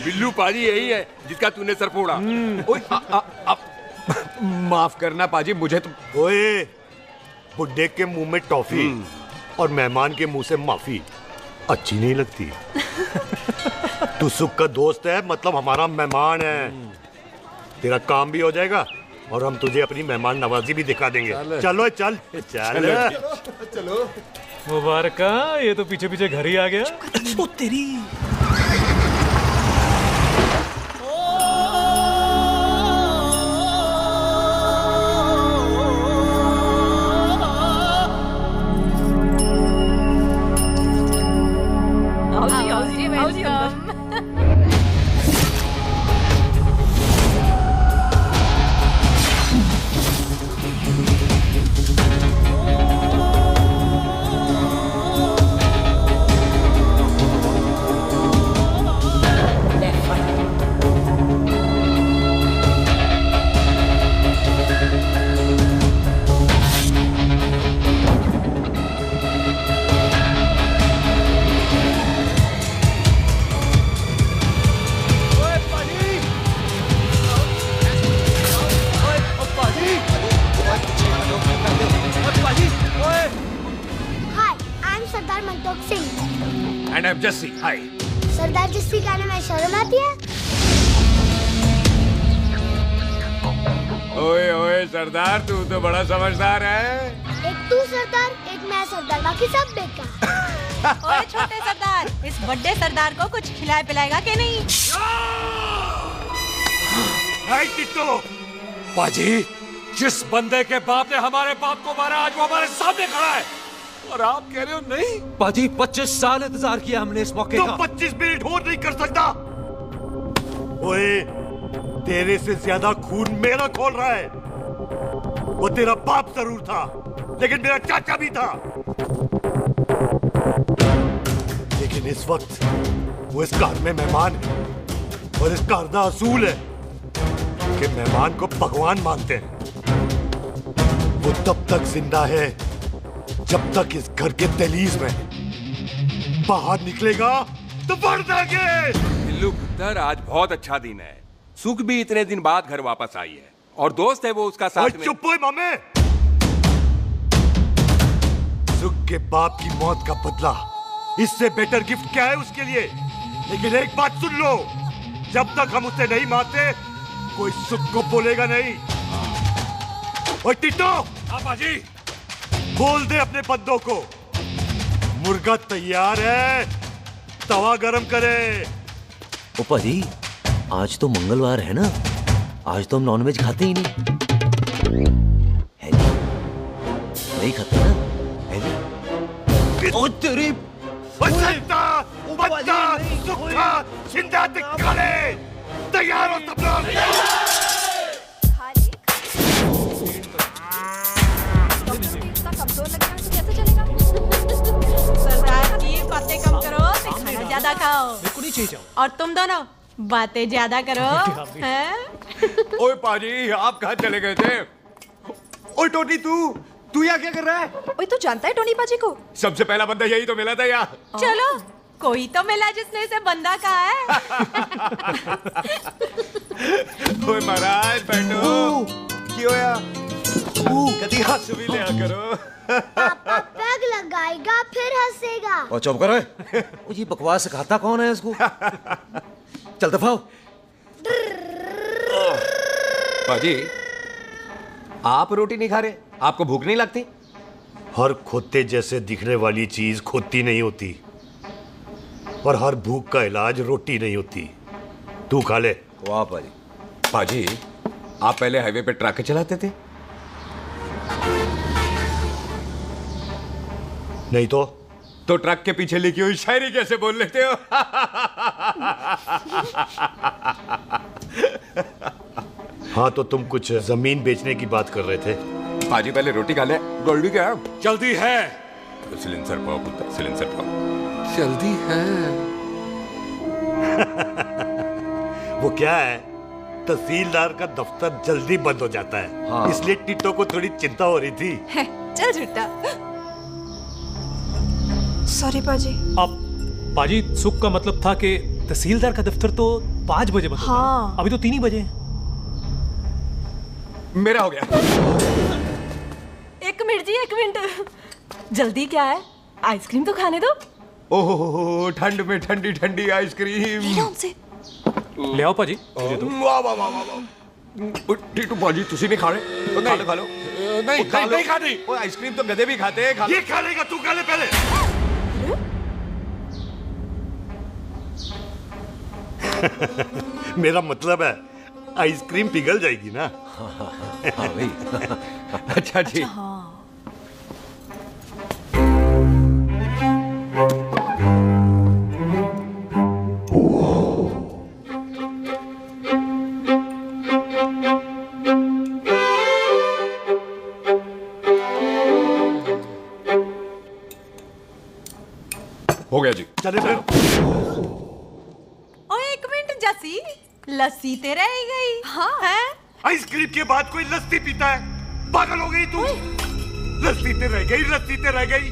बिल्लू पाजी यही है जिसका तूने सर फोड़ा। ओए माफ करना पाजी, मुझे तो। ओए बुड्ढे के मुंह में टॉफी और मेहमान के मुंह से माफी अच्छी नहीं लगती। तू सुख का दोस्त है, मतलब हमारा मेहमान है। तेरा काम भी हो जाएगा और हम तुझे अपनी मेहमान नवाजी भी दिखा देंगे। चलो चल चल चलो। मुबारका, ये तो पीछे पीछे घर ही आ गया। ओ तेरी। And I'm Jesse. Hi. सरदार जस्सी कहने में शर्म आती है? ओए ओए सरदार, तू तो बड़ा समझदार है। एक तू सरदार, एक मैं सरदार, बाकी सब बेकार। ओए छोटे सरदार, इस बड़े सरदार को कुछ खिलाए पिलाएगा कि नहीं? टिट्टो। पाजी, जिस बंदे के बाप ने हमारे बाप को मारा आज वो हमारे सामने खड़ा है और आप कह रहे हो नहीं? पाजी 25 साल इंतजार किया हमने इस मौके का। 25 मिनट और नहीं कर सकता। ओए तेरे से ज्यादा खून मेरा खोल रहा है। वो तेरा बाप जरूर था, लेकिन मेरा चाचा भी था। लेकिन इस वक्त वो इस घर में मेहमान है और इस घर का असूल है कि मेहमान को भगवान मानते हैं। वो तब तक जिंदा है जब तक इस घर के दहलीज में, बाहर निकलेगा तो बढ़ जाएंगे। बिल्लू पुत्र, आज बहुत अच्छा दिन है। सुख भी इतने दिन बाद घर वापस आई है और दोस्त है वो उसका साथ में। चुप हो मामे। सुख के बाप की मौत का बदला इससे बेटर गिफ्ट क्या है उसके लिए? लेकिन एक बात सुन लो, जब तक हम उसे नहीं मारते कोई सुख को बोलेगा नहीं। ओए टिट्टो, बाजी बोल दे अपने बंदों को मुर्गा तैयार है, तवा गरम करे। ओपा जी, आज तो मंगलवार है ना, आज तो हम नॉनवेज खाते ही नहीं है जी? नहीं खाते ना है जी? ओ तेरी बच्चा बच्चा सुखा जिंदा दिखाले, तैयार हो सब लोग। कमजोर लगता है तो कैसे चलेगा? सरदार जी बातें कम करो, खाना ज्यादा खाओ। मेरे को नहीं चाहिए। और तुम दोनों बातें ज्यादा करो। हैं? ओए पाजी, आप कहाँ चले गए थे? ओए टोनी, तू यहाँ क्या कर रहा है? ओए तू जानता है टोनी पाजी को? सबसे पहला बंदा यही तो मिला था यहाँ। चलो, कोई तो मिला जिसने इसे बंदा कहा है। ओए महाराज बैठो। क्यों यार? कभी हंस भी लिया करो। पापा पैग लगाएगा फिर हंसेगा। और चुप करो। ओ ये बकवास सिखाता कौन है इसको? चल दफाओ। पाजी, आप रोटी नहीं खा रहे? आपको भूख नहीं लगती? हर खोते जैसे दिखने वाली चीज खोती नहीं होती, और हर भूख का इलाज रोटी नहीं होती। तू खा ले। वाह पाजी। पाजी, आप पहले हाईवे पे ट्रक चलाते थे? नहीं तो ट्रक के पीछे लिखी हुई शायरी कैसे बोल लेते हो? हाँ, तो तुम कुछ जमीन बेचने की बात कर रहे थे। पाजी पहले रोटी खा ले। गोल्डी क्या? जल्दी है। सिलेंसर पाओ पुत्र, सिलेंसर पाओ। जल्दी है। वो क्या है, तहसीलदार का दफ्तर जल्दी बंद हो जाता है। हाँ। इसलिए टिट्टो को थोड़ी चिंता हो रही थी। चल झूठा। सॉरी पाजी। अब पाजी, सुख का मतलब था कि तहसीलदार का दफ्तर तो 5 बजे बंद होता है। हाँ। अभी तो 3 ही बजे हैं। मेरा हो गया। 1 मिनट जी, 1 मिनट। जल्दी क्या है, आइसक्रीम तो खाने दो। ओह, ठंड में ठंडी ठंडी आइसक्रीम। ले आओ पाजी। वाह वाह वाह वाह। टिट्टू पाजी, तुसी नहीं खा रहे? खा लो खा लो। नहीं खानी। वो आइसक्रीम तो गधे भी खाते हैं। ये खा लेगा, तू खा ले पहले। मेरा मतलब है आइसक्रीम पिघल जाएगी ना। हाँ भाई। अच्छा जी। हो गया जी। चले फिर। ओ 1 मिनट जसी, लस्सी ते रह गई। हाँ है? आइसक्रीम के बाद कोई लस्सी पीता है? पागल हो गई तू? लस्सी ते रह गई, लस्सी ते रह गई।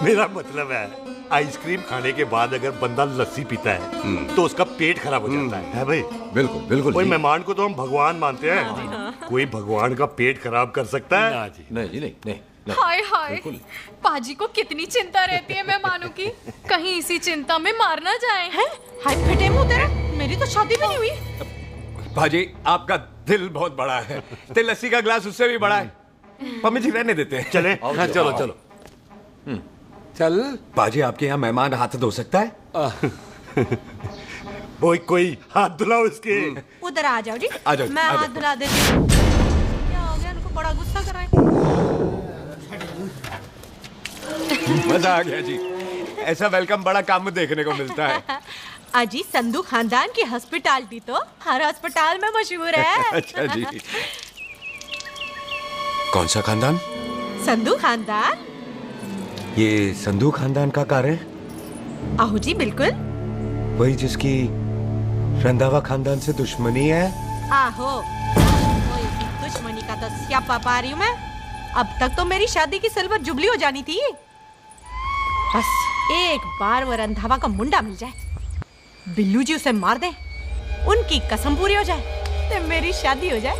मेरा मतलब है आइसक्रीम खाने के बाद अगर बंदा लस्सी पीता है तो उसका पेट खराब हो जाता है भाई? बिल्कुल बिल्कुल। कोई मेहमान को तो हम भगवान मानते हैं, कोई भगवान का पेट खराब कर सकता है? नहीं जी, नहीं। हाय हाय, पाजी को कितनी चिंता रहती है मेहमानों की, कहीं इसी चिंता में मार ना जाए। हैं? हाय फिटे मुंह तेरा, मेरी तो शादी भी नहीं हुई। भाजी, आपका दिल बहुत बड़ा है। ते लस्सी का ग्लास उससे भी बड़ा है। मम्मी जी रहने देते हैं। चले। हाँ, चलो चलो। चल। बाजी, आपके यहाँ मेहमान हाथ धो सकता है? कोई हाथ धुलाओ इसके। उधर आ जाओ जी। आ जाओ, मैं आ जाओ। हाथ धुला देती हूँ। क्या हो गया, उनको बड़ा गुस्सा कर रहे हैं। मजा आ गया जी। ऐसा वेलकम बड़ा काम देखने को मिलता है। अजी, संधू खानदान की हॉस्पिटैलिटी तो हर अस्पताल में मशहूर है। अच्छा जी। कौन सा खानदान? संधू खानदान। ये संधू खानदान का कार है? आहो जी, बिल्कुल वही जिसकी रंधावा खानदान से दुश्मनी है। आहो, वही दुश्मनी का तो स्यापा पा रही हूँ मैं। अब तक तो मेरी शादी की सिल्वर जुबली हो जानी थी। बस एक बार वो रंधावा का मुंडा मिल जाए, बिल्लू जी उसे मार दे, उनकी कसम पूरी हो जाए, तो मेरी शादी हो जाए।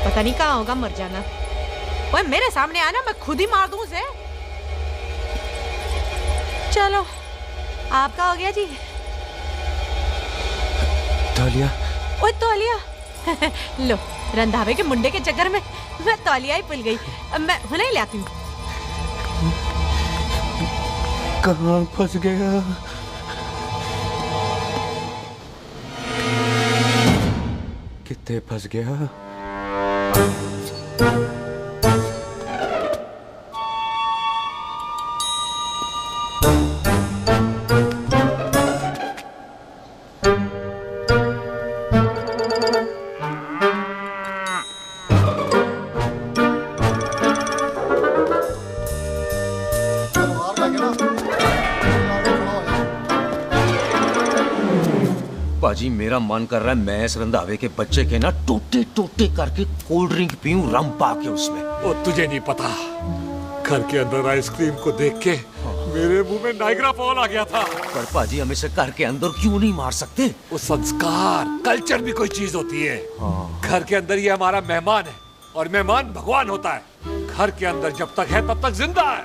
पता नहीं कहाँ होगा मर जाना। ओए मेरे सामने आना, मैं खुद ही मार दूं उसे। चलो आपका हो गया जी। तौलिया। ओए तौलिया लो, रंधावे के मुंडे के चक्कर में मैं तौलिया ही भूल गई। मैं हुने ही लाती हूँ। कहाँ फंस गया? कितने फंस गया? पाजी मेरा मन कर रहा है मैं इस रंधावे के बच्चे के ना टोटे टोटे करके कोल्ड ड्रिंक पीऊं, रम पाके उसमें। ओ तुझे नहीं पता, घर के अंदर आइसक्रीम को देख के मेरे मुंह में नाइग्रा फॉल आ गया था। पर पाजी हम इसे घर के अंदर क्यों नहीं मार सकते? वो संस्कार कल्चर भी कोई चीज होती है। घर के अंदर ये हमारा मेहमान है और मेहमान भगवान होता है। घर के अंदर जब तक है तब तक जिंदा है।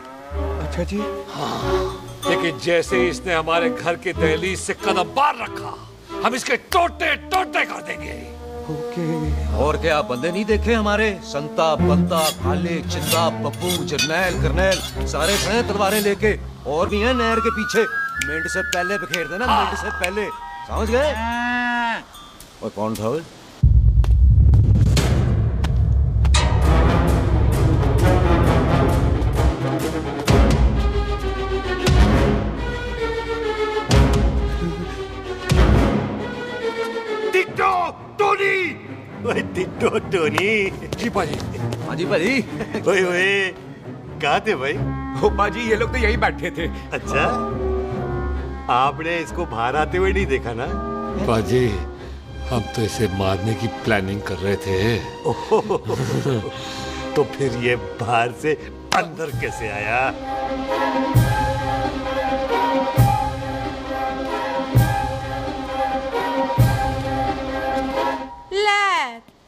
अच्छा जी। हाँ, लेकिन जैसे ही इसने हमारे घर के दहलीज से कदम बाहर रखा, हम इसके टोटे टोटे कर देंगे। और क्या आप बंदे नहीं देखे हमारे? संता, बंता, खालिक, चिंता, बब्बू, जरनैल, करनैल सारे खड़े हैं तलवारें लेके। और भी हैं नहर के पीछे। मिनट से पहले बिखेर देना, मिनट से पहले। समझ गए? और कौन था वो? ओए टिट्टो टोनी। जी पाजी। हाँ जी पाजी। ओए ओए कहाँ थे भाई? ओ पाजी ये लोग तो यही बैठे थे। अच्छा, आपने इसको बाहर आते हुए नहीं देखा ना? पाजी हम तो इसे मारने की प्लानिंग कर रहे थे। तो फिर ये बाहर से अंदर कैसे आया?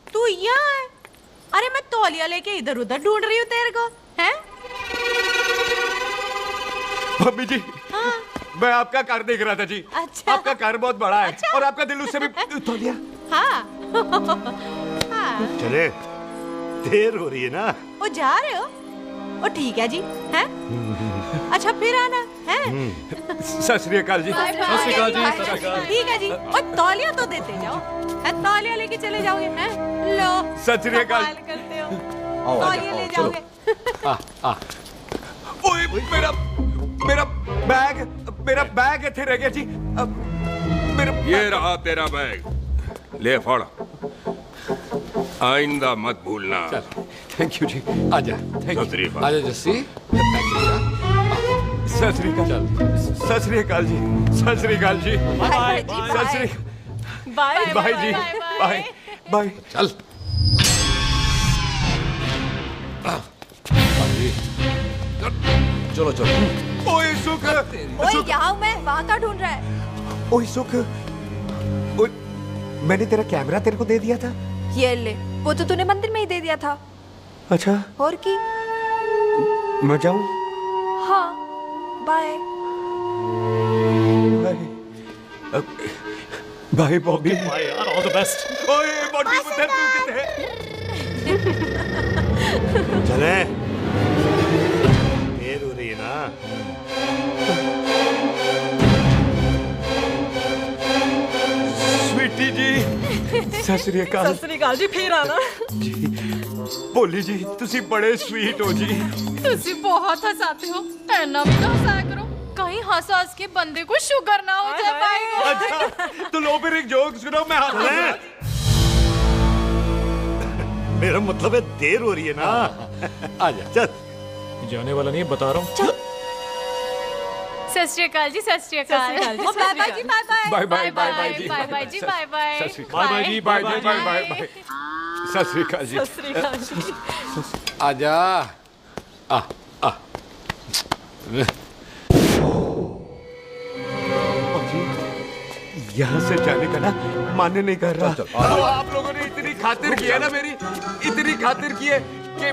तू यहाँ है? अरे मैं तौलिया लेके इधर उधर ढूंढ रही हूँ तेरे को। हैं? मम्मी जी। हाँ? मैं आपका कार देख रहा था जी। अच्छा। आपका कार बहुत बड़ा है। अच्छा। और आपका दिल उससे भी तौलिया। हाँ। हाँ। चले, देर हो रही है ना? वो जा रहे हो? वो ठीक है जी। हैं? अच्छा फिर आना है। सत श्री अकाल जी। सत श्री अकाल जी। सत श्री अकाल। ठीक है जी। और तौलिया तो देते जाओ। तौलिया लेके चले जाओगे? हैं? लो। सत श्री अकाल। करते हो। तौलिया ले जाओगे। ओए मेरा बैग इथे रह गया जी। ये रहा तेरा बैग, ले फड़। आइंदा मत भूलना। थैंक यू जी। आजा। आजा जस्सी। सत श्री अकाल। सत श्री अकाल जी। सत श्री अकाल जी। बाय सत श्री बाय बाय जी। Bye bye. चल। चलो चलो। ओए सुख। ओए यहाँ मैं, वहाँ का ढूंढ रहा है? ओए सुख, मैंने तेरा कैमरा तेरे को दे दिया था। ये ले, वो तो तूने मंदिर में ही दे दिया था। अच्छा। और की? मैं जाऊं? हाँ, बाय। बाय बॉबी। बाय यार, ऑल द बेस्ट। ओए बॉबी पुत्र तू किथे? चले, देर हो रही है ना? स्वीटी जी। सत श्री अकाल। सत श्री अकाल जी, फिर आना। भोली जी तुसी बड़े स्वीट हो जी। तुसी बहुत हंसाते हो। ऐना भी तो हंसाया करो, कहीं हंस के बंदे को शुगर ना हो जाए। पाएगा। अच्छा तो लो फिर एक जोक सुनो। मैं मेरा मतलब है देर हो रही है ना? आजा। चल। जाने वाला नहीं है, बता रहा हूँ। सत श्री अकाल जी। सत श्री अकाल। बाय बाय जी। Bye bye. Bye bye bye जी। बाय बाय जी। Bye bye. बाय बाय जी। Bye bye bye bye. सत श्री अकाल जी। सत श्री अकाल जी। आजा। यहाँ से जाने का ना मान्य नहीं कर रहा। तो आप लोगों ने इतनी खातिर की है ना मेरी, इतनी खातिर की है कि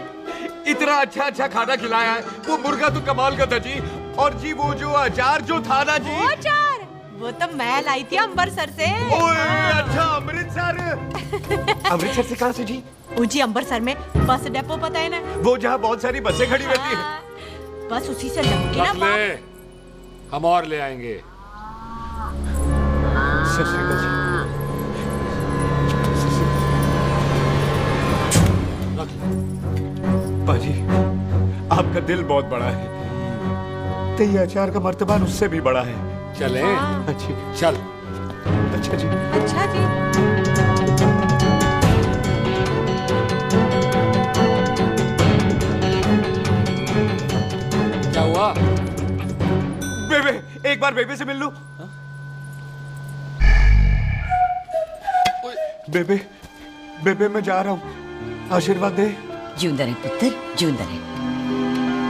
इतना अच्छा अच्छा खाना खिलाया है। वो मुर्गा तो कमाल का था जी। और जी वो जो अचार जो था ना जी, वो अचार वो तो मैं लाई थी अमृतसर से। ओए अच्छा अमृतसर। अमृतसर से कहाँ से जी? जी अमृतसर में बस डिपो पता है ना, वो जहाँ बहुत सारी बसें खड़ी रहती है। बस उसी से लगे ना बाप। हम और ले आएंगे। सत श्री अकाल जी। पाजी आपका दिल बहुत बड़ा है, तो ये अचार का मर्तबान उससे भी बड़ा है। चले? अच्छी चल। अच्छा जी। अच्छा जी। क्या हुआ? बेबे, एक बार बेबे से मिल लूं। बेबे, बेबे मैं जा रहा हूँ, आशीर्वाद दे। जिंदा रहे पुत्र, जिंदा रहे।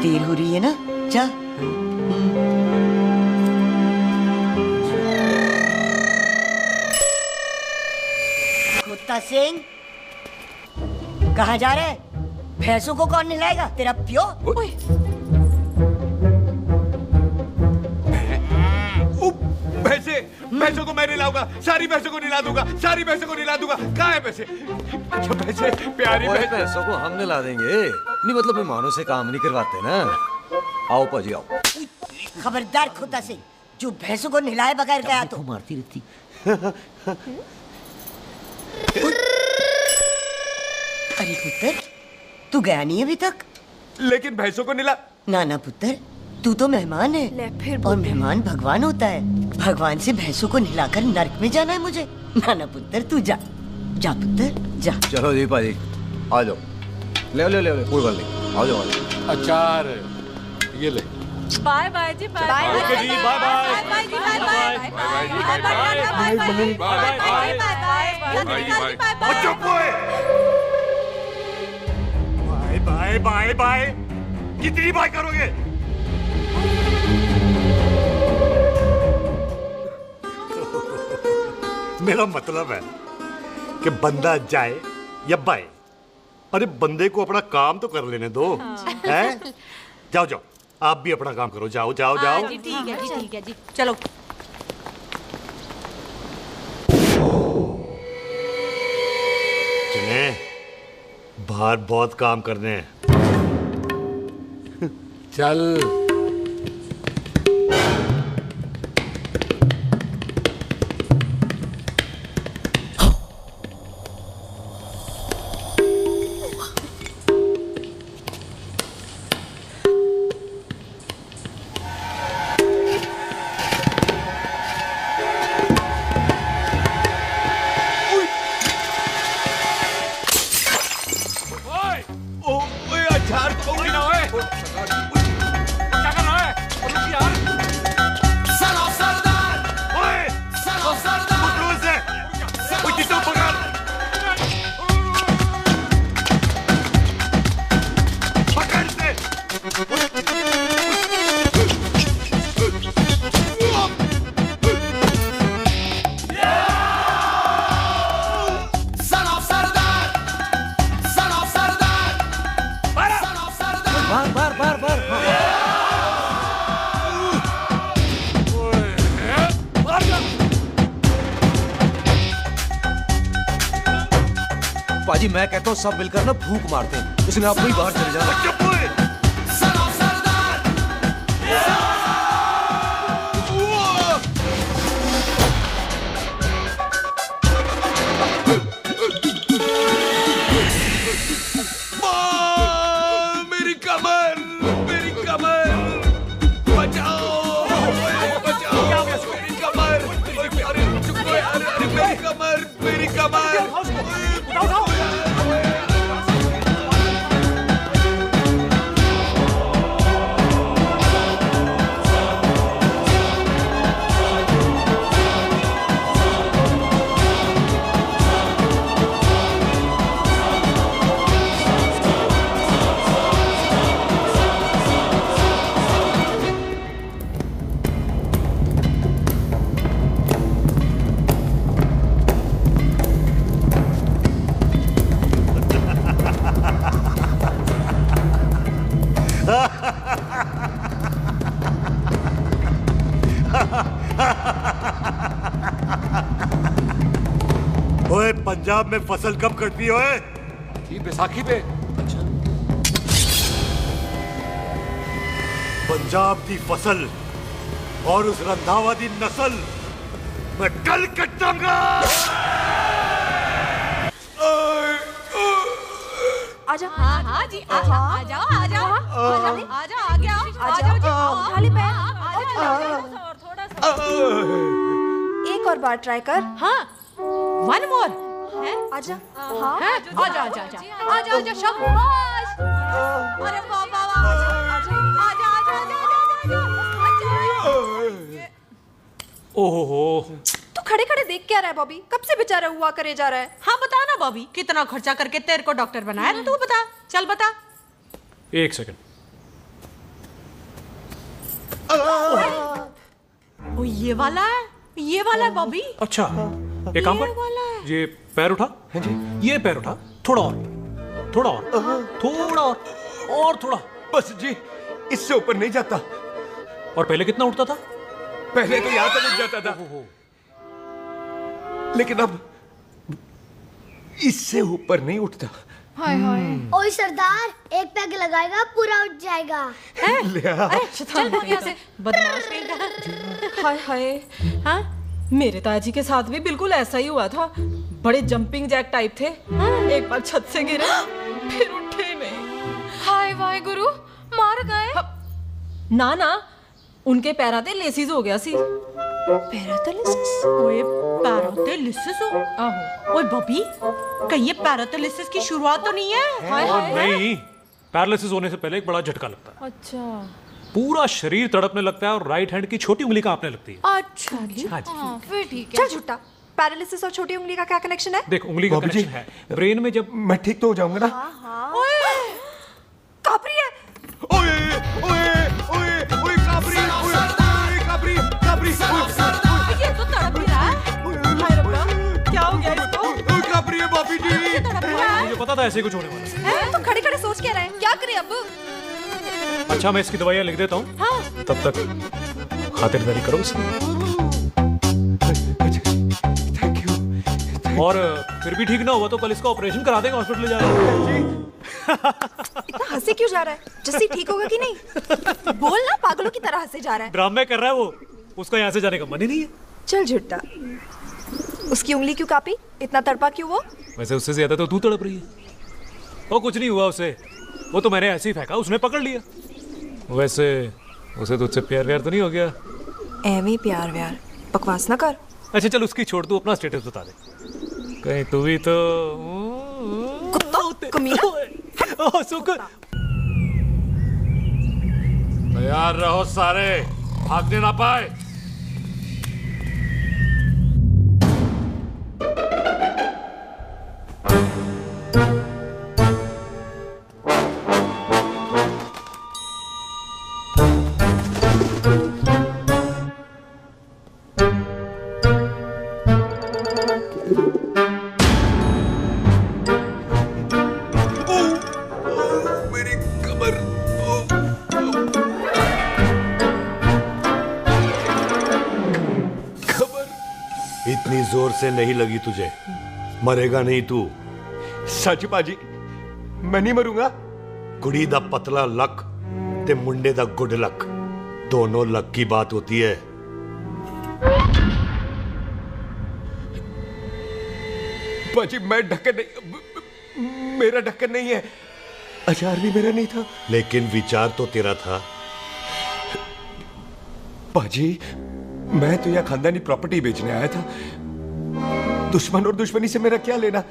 देर हो रही है ना, जा। कुत्ता सिंह, कहाँ जा रहे? भैंसों को कौन नहलाएगा? तेरा प्यो? भैंसों को मैं नहलाऊंगा, सारी भैंसों को नहला दूंगा, सारी भैंसों को नहला दूंगा। कहाँ है पैसे? अच्छा पैसे, प्यारी भैंसों को हम नहला देंगे। नहीं मतलब मेहमानों से काम नहीं करवाते ना। आओ पाजी आओ। खबरदार कुत्ता सिंह, जो भैंसों को नहलाए बगैर गया तो मारती रहती। अरे पुत्र, तू गया नहीं अभी तक? लेकिन भैंसों को नहला। ना ना पुत्र, तू तो मेहमान है। और मेहमान भगवान होता है। भगवान से भैंसों को नहलाकर नरक में जाना है मुझे। ना ना पुत्र, तू जा, जा पुत्र जा। चलो जी पाजी, आ जाओ। ले ले ले कोई बात नहीं, आ जाओ। अचार ये ले। बाय बाय जी, बाय बाय ओके जी, बाय बाय बाय जी, bye bye bye bye bye. कितनी बाय करोगे? मेरा मतलब है कि बंदा जाए या बाय, अरे बंदे को अपना काम तो कर लेने दो। हैं? जाओ जाओ, आप भी अपना काम करो। जाओ जाओ जाओ। जी ठीक है जी, ठीक है जी, चलो। चले, बाहर बहुत काम करने हैं। चल। पाजी मैं कहता हूँ सब मिलकर ना भूख मारते हैं, इसने आप ही बाहर चले जाना। मेरी कमर, मेरी कमर, बचाओ, बचाओ, मेरी कमर, अरे मेरी कमर, मेरी कमर। पंजाब में फसल कब कटती है? बैसाखी पे। पंजाब की फसल और उस रंधावा दी नस्ल मैं कल कटाऊंगा। आजा। हाँ हाँ जी आजा आजा आजा आजा आजा आगे आओ आजा जी खाली पैर थोड़ा सा एक और बार ट्राई कर। हाँ वन मोर है आजा। हाँ आजा आजा आजा आजा आजा शाबाश। अरे वाह वाह वाह आजा आजा आजा आजा। ओहो तू खड़े खड़े देख क्या रहा है बॉबी? कब से बेचारा हुआ करे जा रहा है? हाँ बता ना बॉबी, कितना खर्चा करके तेरे को डॉक्टर बनाया ना, तू बता, चल बता। एक सेकंड। वो ये वाला है बॉबी। अच्छा एक काम कर, ये पैर उठा। हाँ जी। ये पैर उठा, थोड़ा और थोड़ा और थोड़ा और थोड़ा। बस जी, इससे ऊपर नहीं जाता। और पहले कितना उठता था? पहले तो यहाँ तक उठ जाता था, लेकिन अब इससे ऊपर नहीं उठता। हाय हाय। ओए सरदार, एक पैग लगाएगा पूरा उठ जाएगा। चल भाग यहाँ से, बदमाश कहीं। हाय हाय। हाँ मेरे ताजी के साथ भी बिल्कुल ऐसा ही हुआ था। बड़े जंपिंग जैक टाइप थे। एक बार छत से गिरे फिर उठे नहीं। हाय वाहे गुरु, मार गए? ना ना, उनके पैराते लेसिस हो गया सी। पैरालिसिस? ओए पैरालिसिस हो? आहो। ओए बॉबी, कहीं ये पैरालिसिस की शुरुआत तो नहीं है? हाय हाय। नहीं, पैरालिसिस होने से पहले एक बड़ा झटका लगता है। अच्छा। पूरा शरीर तड़पने लगता है और राइट हैंड की छोटी उंगली कांपने लगती है। अच्छा जी। हाँ, फिर ठीक है। चल झूठा, पैरालिसिस और छोटी उंगली का क्या कनेक्शन है? देख, उंगली का कनेक्शन है ब्रेन में। जब मैं ठीक तो हो जाऊंगा ना? हाँ। ओए कापरी है। ओए ओए ओए ओए कापरी, ओए कापरी कापरी। ये तो तड़प ही रहा है। हाय रब्बा, क्या हो गया इसको? ओए कापरी है बापी जी। मुझे पता था ऐसे कुछ होने वाला है। तो खड़े खड़े सोच क्या रहे हैं? क्या करें अब? अच्छा मैं इसकी दवाइयाँ लिख देता हूँ। हाँ। तब तक खातिरदारी करो इसकी। Thank you. और फिर भी ठीक ना हुआ तो कल इसका ऑपरेशन करा देंगे, हॉस्पिटल ले जाएंगे। इतना हंसे क्यों जा रहा है? जैसे ठीक होगा कि नहीं? बोल ना, पागलों की तरह हंसे जा रहा है। ड्रामे कर रहा है वो, उसका यहाँ से जाने का मन ही नहीं है। चल झुट्टा, उसकी उंगली क्यों कापी? इतना तड़पा क्यों वो? वैसे उससे ज्यादा तो तू तड़प रही है। वो कुछ नहीं हुआ उसे, वो तो मैंने ऐसे ही फेंका, उसने पकड़ लिया। वैसे उसे तुझसे प्यार व्यार तो नहीं हो गया? एवं प्यार व्यार बकवास ना कर। अच्छा चल उसकी छोड़, तू अपना स्टेटस बता दे। कहीं तू भी तो तैयार रहो सारे, भागने ना पाए। इतनी जोर से नहीं लगी तुझे, मरेगा नहीं तू। सच बाजी, मैं नहीं मरूंगा। कुड़ी दा पतला लक ते मुंडे दा गुड लक, दोनों लक की बात होती है। बाजी मैं ढक्कन नहीं, मेरा ढक्कन नहीं है। अचार भी मेरा नहीं था। लेकिन विचार तो तेरा था। बाजी मैं तो यह खानदानी प्रॉपर्टी बेचने आया था। दुश्मन और दुश्मनी से मेरा क्या लेना?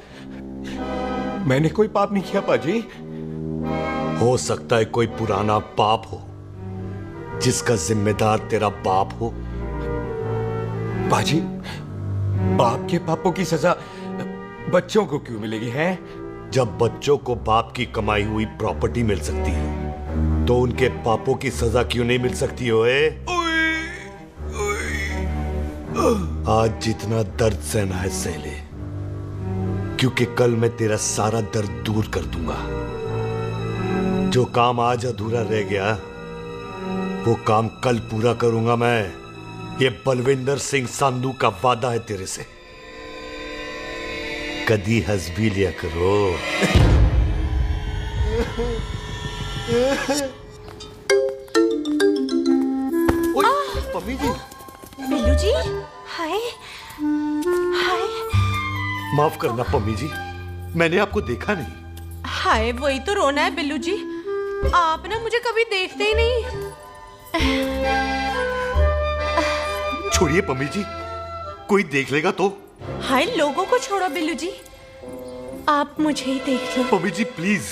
मैंने कोई पाप नहीं किया पाजी। हो सकता है कोई पुराना पाप हो जिसका जिम्मेदार तेरा बाप हो। पाजी, बाप के पापों की सजा बच्चों को क्यों मिलेगी है? जब बच्चों को बाप की कमाई हुई प्रॉपर्टी मिल सकती है तो उनके पापों की सजा क्यों नहीं मिल सकती हो? आज जितना दर्द सहना है सह ले, क्योंकि कल मैं तेरा सारा दर्द दूर कर दूंगा। जो काम आज अधूरा रह गया वो काम कल पूरा करूंगा मैं। ये बलविंदर सिंह संधू का वादा है तेरे से। कदी हंस भी लिया करो। पम्मी जी। बिल्लू जी, हाय हाय। माफ करना पम्मी जी, मैंने आपको देखा नहीं। हाय, वही तो रोना है बिल्लू जी, आप ना मुझे कभी देखते ही नहीं। छोड़िए पम्मी जी, कोई देख लेगा तो। हाय, लोगों को छोड़ो बिल्लू जी, आप मुझे ही देख लो। पम्मी जी प्लीज,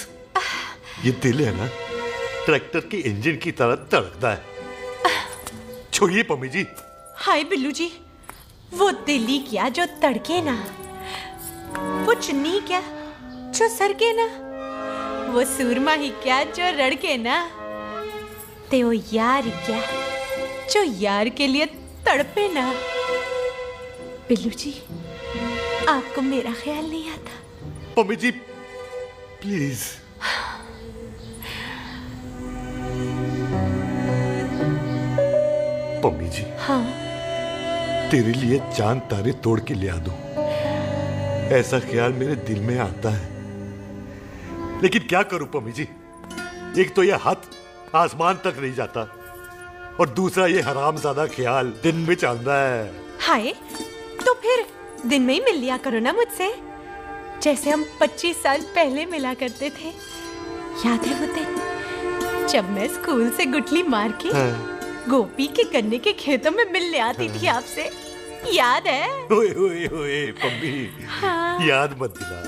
ये दिल है ना, ट्रैक्टर के इंजन की तरह धड़कता है। छोड़िए पम्मी जी। हाय बिल्लू जी, वो दिल्ली क्या जो तड़के ना, वो चुन्नी क्या जो सरके ना, वो सूरमा ही क्या जो रड़के ना, ते वो यार क्या जो यार के लिए तड़पे ना। बिल्लू जी, आपको मेरा ख्याल नहीं आता? पम्मी जी प्लीज। पम्मी जी, हाँ, तेरे लिए चांद तारे तोड़ के ले आ दूं, ऐसा ख्याल मेरे दिल में आता है, लेकिन क्या करूं पम्मी जी। एक तो ये हाथ आसमान तक नहीं जाता, और दूसरा ये हरामजादा ख्याल दिन में चलता है। हाय, तो फिर दिन में ही मिल लिया करो ना मुझसे, जैसे हम 25 साल पहले मिला करते थे। याद है वो दिन जब मैं स्कूल से गुठली मार के गोपी के गन्ने के खेतों में मिलने आती थी आपसे, याद है? ओए ओए ओए पम्मी, हाँ। याद मत दिला,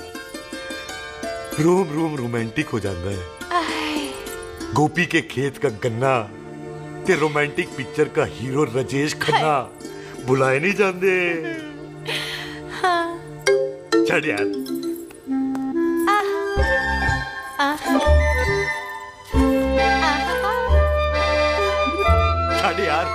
रोम रोम रोमांटिक हो जाता है। गोपी के खेत का गन्ना ते रोमांटिक पिक्चर का हीरो राजेश खन्ना बुलाए नहीं जाते। हाँ। चल यार। चल यार।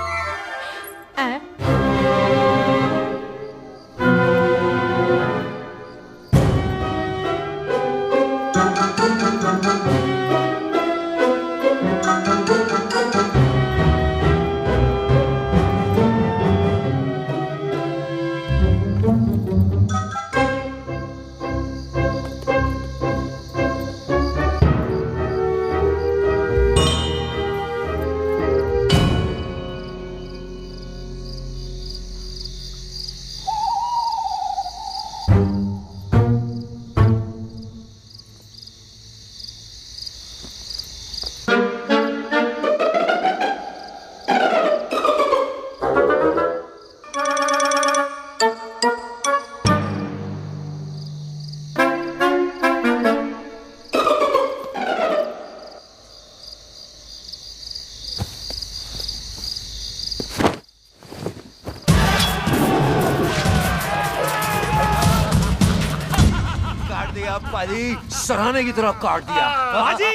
सराहने की तरह काट दिया। बाजी,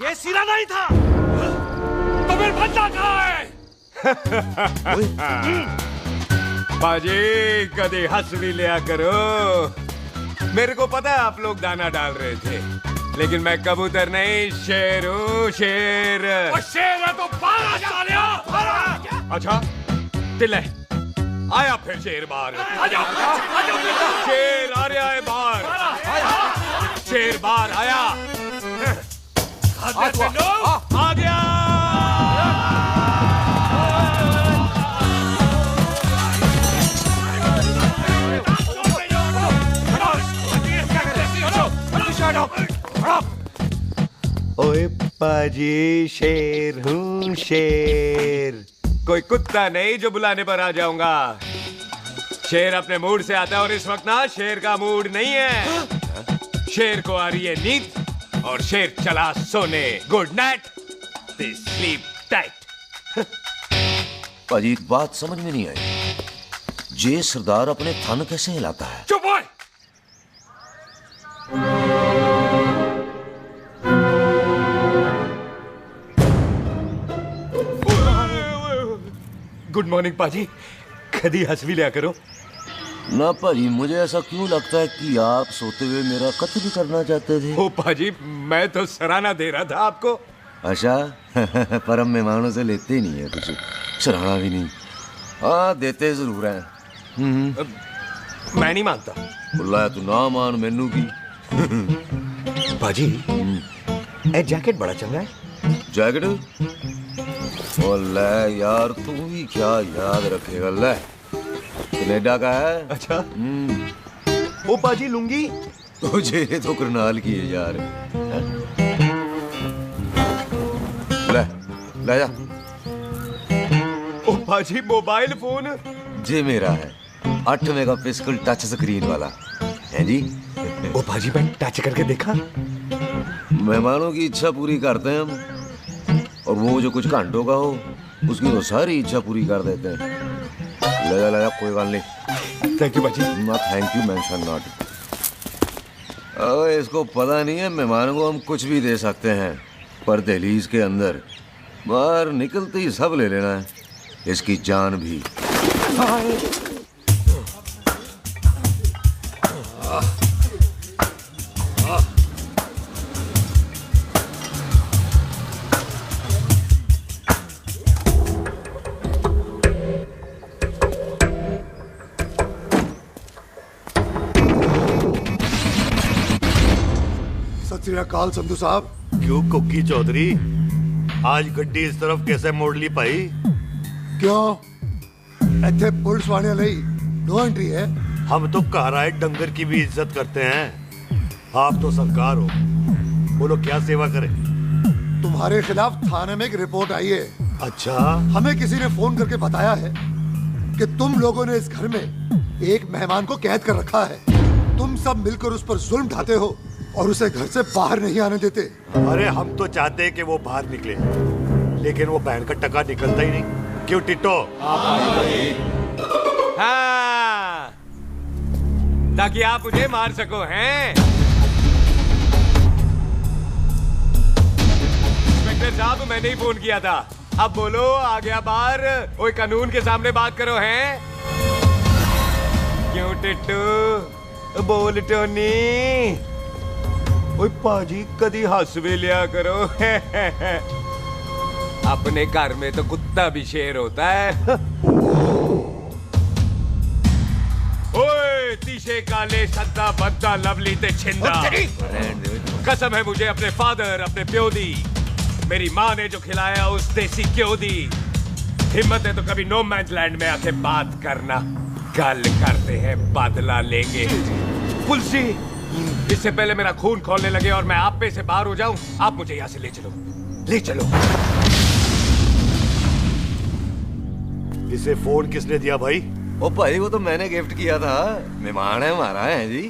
ये सिरा नहीं था। तो फिर बंदा कहाँ है? बाजी, कभी हंस भी लिया करो। मेरे को पता है आप लोग दाना डाल रहे थे, लेकिन मैं कबूतर नहीं, शेर हूँ, शेर। और शेर है तो बाहर आ जा। अच्छा, दिल है, आया फिर शेर बाहर। आजा, शेर आ रहा है बाहर। शेर बाहर आया। आ गया। ओए पाजी, शेर हूँ शेर। कोई कुत्ता नहीं जो बुलाने पर आ जाऊंगा। शेर अपने मूड से आता है, और इस वक्त ना शेर का मूड नहीं है। शेर को आ रही है नींद, और शेर चला सोने। Good night, sleep tight. पाजी, बात समझ में नहीं आई, जे सरदार अपने थन कैसे हिलाता है? चुप हो। गुड मॉर्निंग पाजी, कभी हंस भी लिया करो। ना पाजी, मुझे ऐसा क्यों लगता है कि आप सोते हुए मेरा कत्ल भी करना चाहते थे? ओ पाजी, मैं तो सराहना दे रहा था आपको। अच्छा पर हम मेहमानों से लेते ही नहीं है कुछ, सराहना भी नहीं। हाँ, देते जरूर हैं। मैं नहीं मानता। बुलाया तू ना मान मैनू की। बाजी ए जैकेट बड़ा चंगा है। जैकेट ओ ले यार तू भी क्या याद रखेगा। ले कनेडा का है। अच्छा ओ बाजी लुंगी तुझे तो करनाल की है यार। ले ले जा। ओ बाजी मेरा फोन जी मेरा है 8 मेगापिक्सल टच स्क्रीन वाला है जी। ओ बाजी मैं टच करके देखा। मेहमानों की इच्छा पूरी करते हैं हम, और वो जो कुछ घंटों का हो उसकी तो सारी इच्छा पूरी कर देते हैं। ले जा कोई बात नहीं। थैंक यू बाजी। ना थैंक यू मेंशन नॉट। इसको पता नहीं है मेहमानों को हम कुछ भी दे सकते हैं, पर दहलीज के अंदर बाहर निकलते ही सब ले लेना है, इसकी जान भी। सत श्री अकाल संधू साहब। क्यों कुक्की चौधरी, आज गड्डी इस तरफ कैसे मोड़ ली भाई? क्यों इतने पुलिस वाले नहीं नो एंट्री है। हम तो घर आए डंगर की भी इज्जत करते हैं, आप तो सरकार हो, बोलो क्या सेवा करें? तुम्हारे खिलाफ थाने में एक रिपोर्ट आई है। अच्छा? हमें किसी ने फोन करके बताया है कि तुम लोगों ने इस घर में एक मेहमान को कैद कर रखा है। तुम सब मिलकर उस पर जुल्म ढाते हो और उसे घर से बाहर नहीं आने देते। अरे हम तो चाहते हैं कि वो बाहर निकले, लेकिन वो बहन का टका निकलता ही नहीं। क्यों टिट्टो? हाँ, ताकि आप मुझे मार सको हैं। इंस्पेक्टर साहब मैंने ही फोन किया था। अब बोलो आ गया बाहर। ओए कानून के सामने बात करो हैं। क्यों टिट्टू बोल टोनी। ओए पाजी कदी हंस भी लिया करो। अपने घर में तो कुत्ता भी शेर होता है। ओए तीशे काले सद्दा बद्दा लवली ते छिंदा। कसम है मुझे अपने फादर अपने प्यो दी, मेरी माँ ने जो खिलाया उस देसी क्यों दी। हिम्मत है तो कभी नो मैंस लैंड में आके बात करना। गल करते हैं बदला लेंगे। पुलसी इससे पहले मेरा खून खोलने लगे और मैं आप पे से बाहर हो जाऊं, आप मुझे यहाँ से ले चलो, ले चलो। इसे फोन किसने दिया भाई? ओ भाई वो तो मैंने गिफ्ट किया था, मेहमान है हमारा है जी।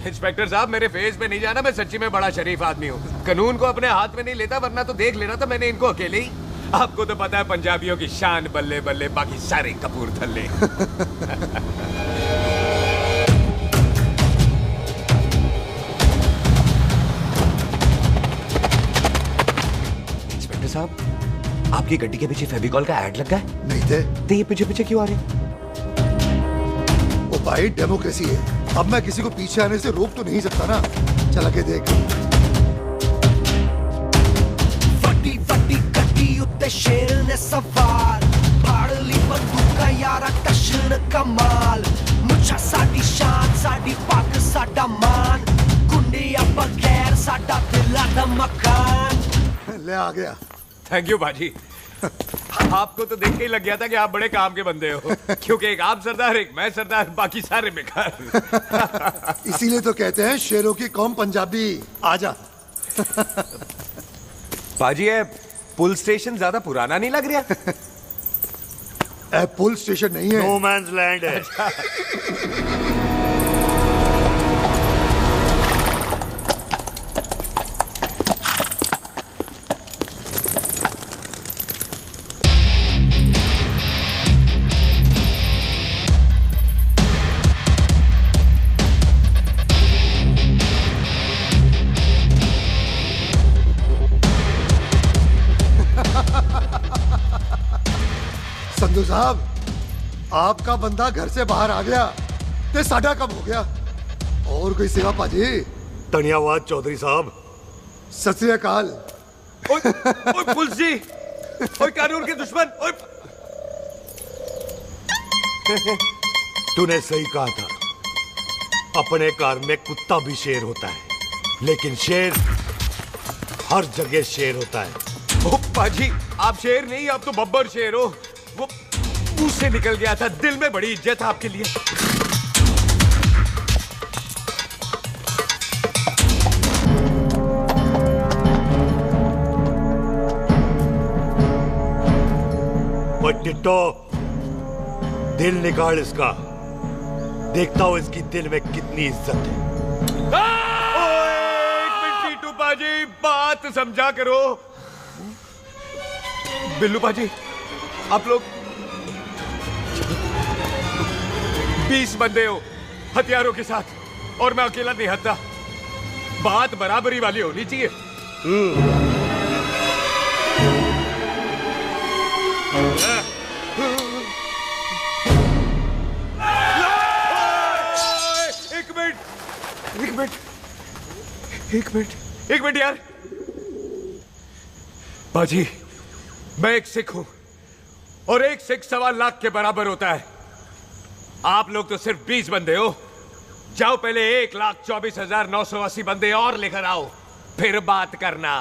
इंस्पेक्टर साहब मेरे फेस पे नहीं जाना, मैं सच्ची में बड़ा शरीफ आदमी हूँ। कानून को अपने हाथ में नहीं लेता, वरना तो देख लेना था मैंने इनको अकेले ही। आपको तो पता है पंजाबियों की शान बल्ले बल्ले, बाकी सारे कपूरथले। इंस्पेक्टर साहब आपकी गड्डी के पीछे फेविकॉल का ऐड लगा है? नहीं थे। तो ये पीछे पीछे क्यों आ रहे? ओ भाई डेमोक्रेसी है, अब मैं किसी को पीछे आने से रोक तो नहीं सकता ना। चला के देख। फटी फटी गड्डी उत्ते शेर ने सवार, फाड़ ली बंदूका यारा टशन कमाल। मुझा साडी शान साडी पग साडा मान, गुंडिया बगैर साडा दिला दा मकान। ले आ गया। थैंक यू बाजी। आपको तो देख के ही लग गया था कि आप बड़े काम के बंदे हो, क्योंकि एक आप सरदार एक मैं सरदार, बाकी सारे बेकार। इसीलिए तो कहते हैं शेरों की कौम पंजाबी। आजा। बाजी ये पुल स्टेशन ज्यादा पुराना नहीं लग रहा? पुल स्टेशन नहीं है, नो मैंस लैंड है। संधू साहब आपका बंदा घर से बाहर आ गया ते साडा कब हो गया। और कोई सेवा पाजी? धन्यवाद चौधरी साहब। सत श्री अकाल। ओए पुलिस जी, ओए कानून के दुश्मन, ओए तूने सही कहा था, अपने घर में कुत्ता भी शेर होता है, लेकिन शेर हर जगह शेर होता है। ओ पाजी, आप शेर नहीं, आप तो बब्बर शेर हो। वो मुंह से निकल गया था, दिल में बड़ी इज्जत आपके लिए। टिट्टो, दिल निकाल इसका, देखता हूं इसकी दिल में कितनी इज्जत है। एक मिनट टीटू पाजी, बात समझा करो। बिल्लू पाजी, आप लोग 20 बंदे हो हथियारों के साथ, और मैं अकेला नहीं हटता। बात बराबरी वाली होनी चाहिए। एक मिनट यार। बाजी, मैं एक सिख हूं और एक सिख 1.25 लाख के बराबर होता है। आप लोग तो सिर्फ 20 बंदे हो। जाओ पहले 1,24,980 बंदे और लेकर आओ, फिर बात करना।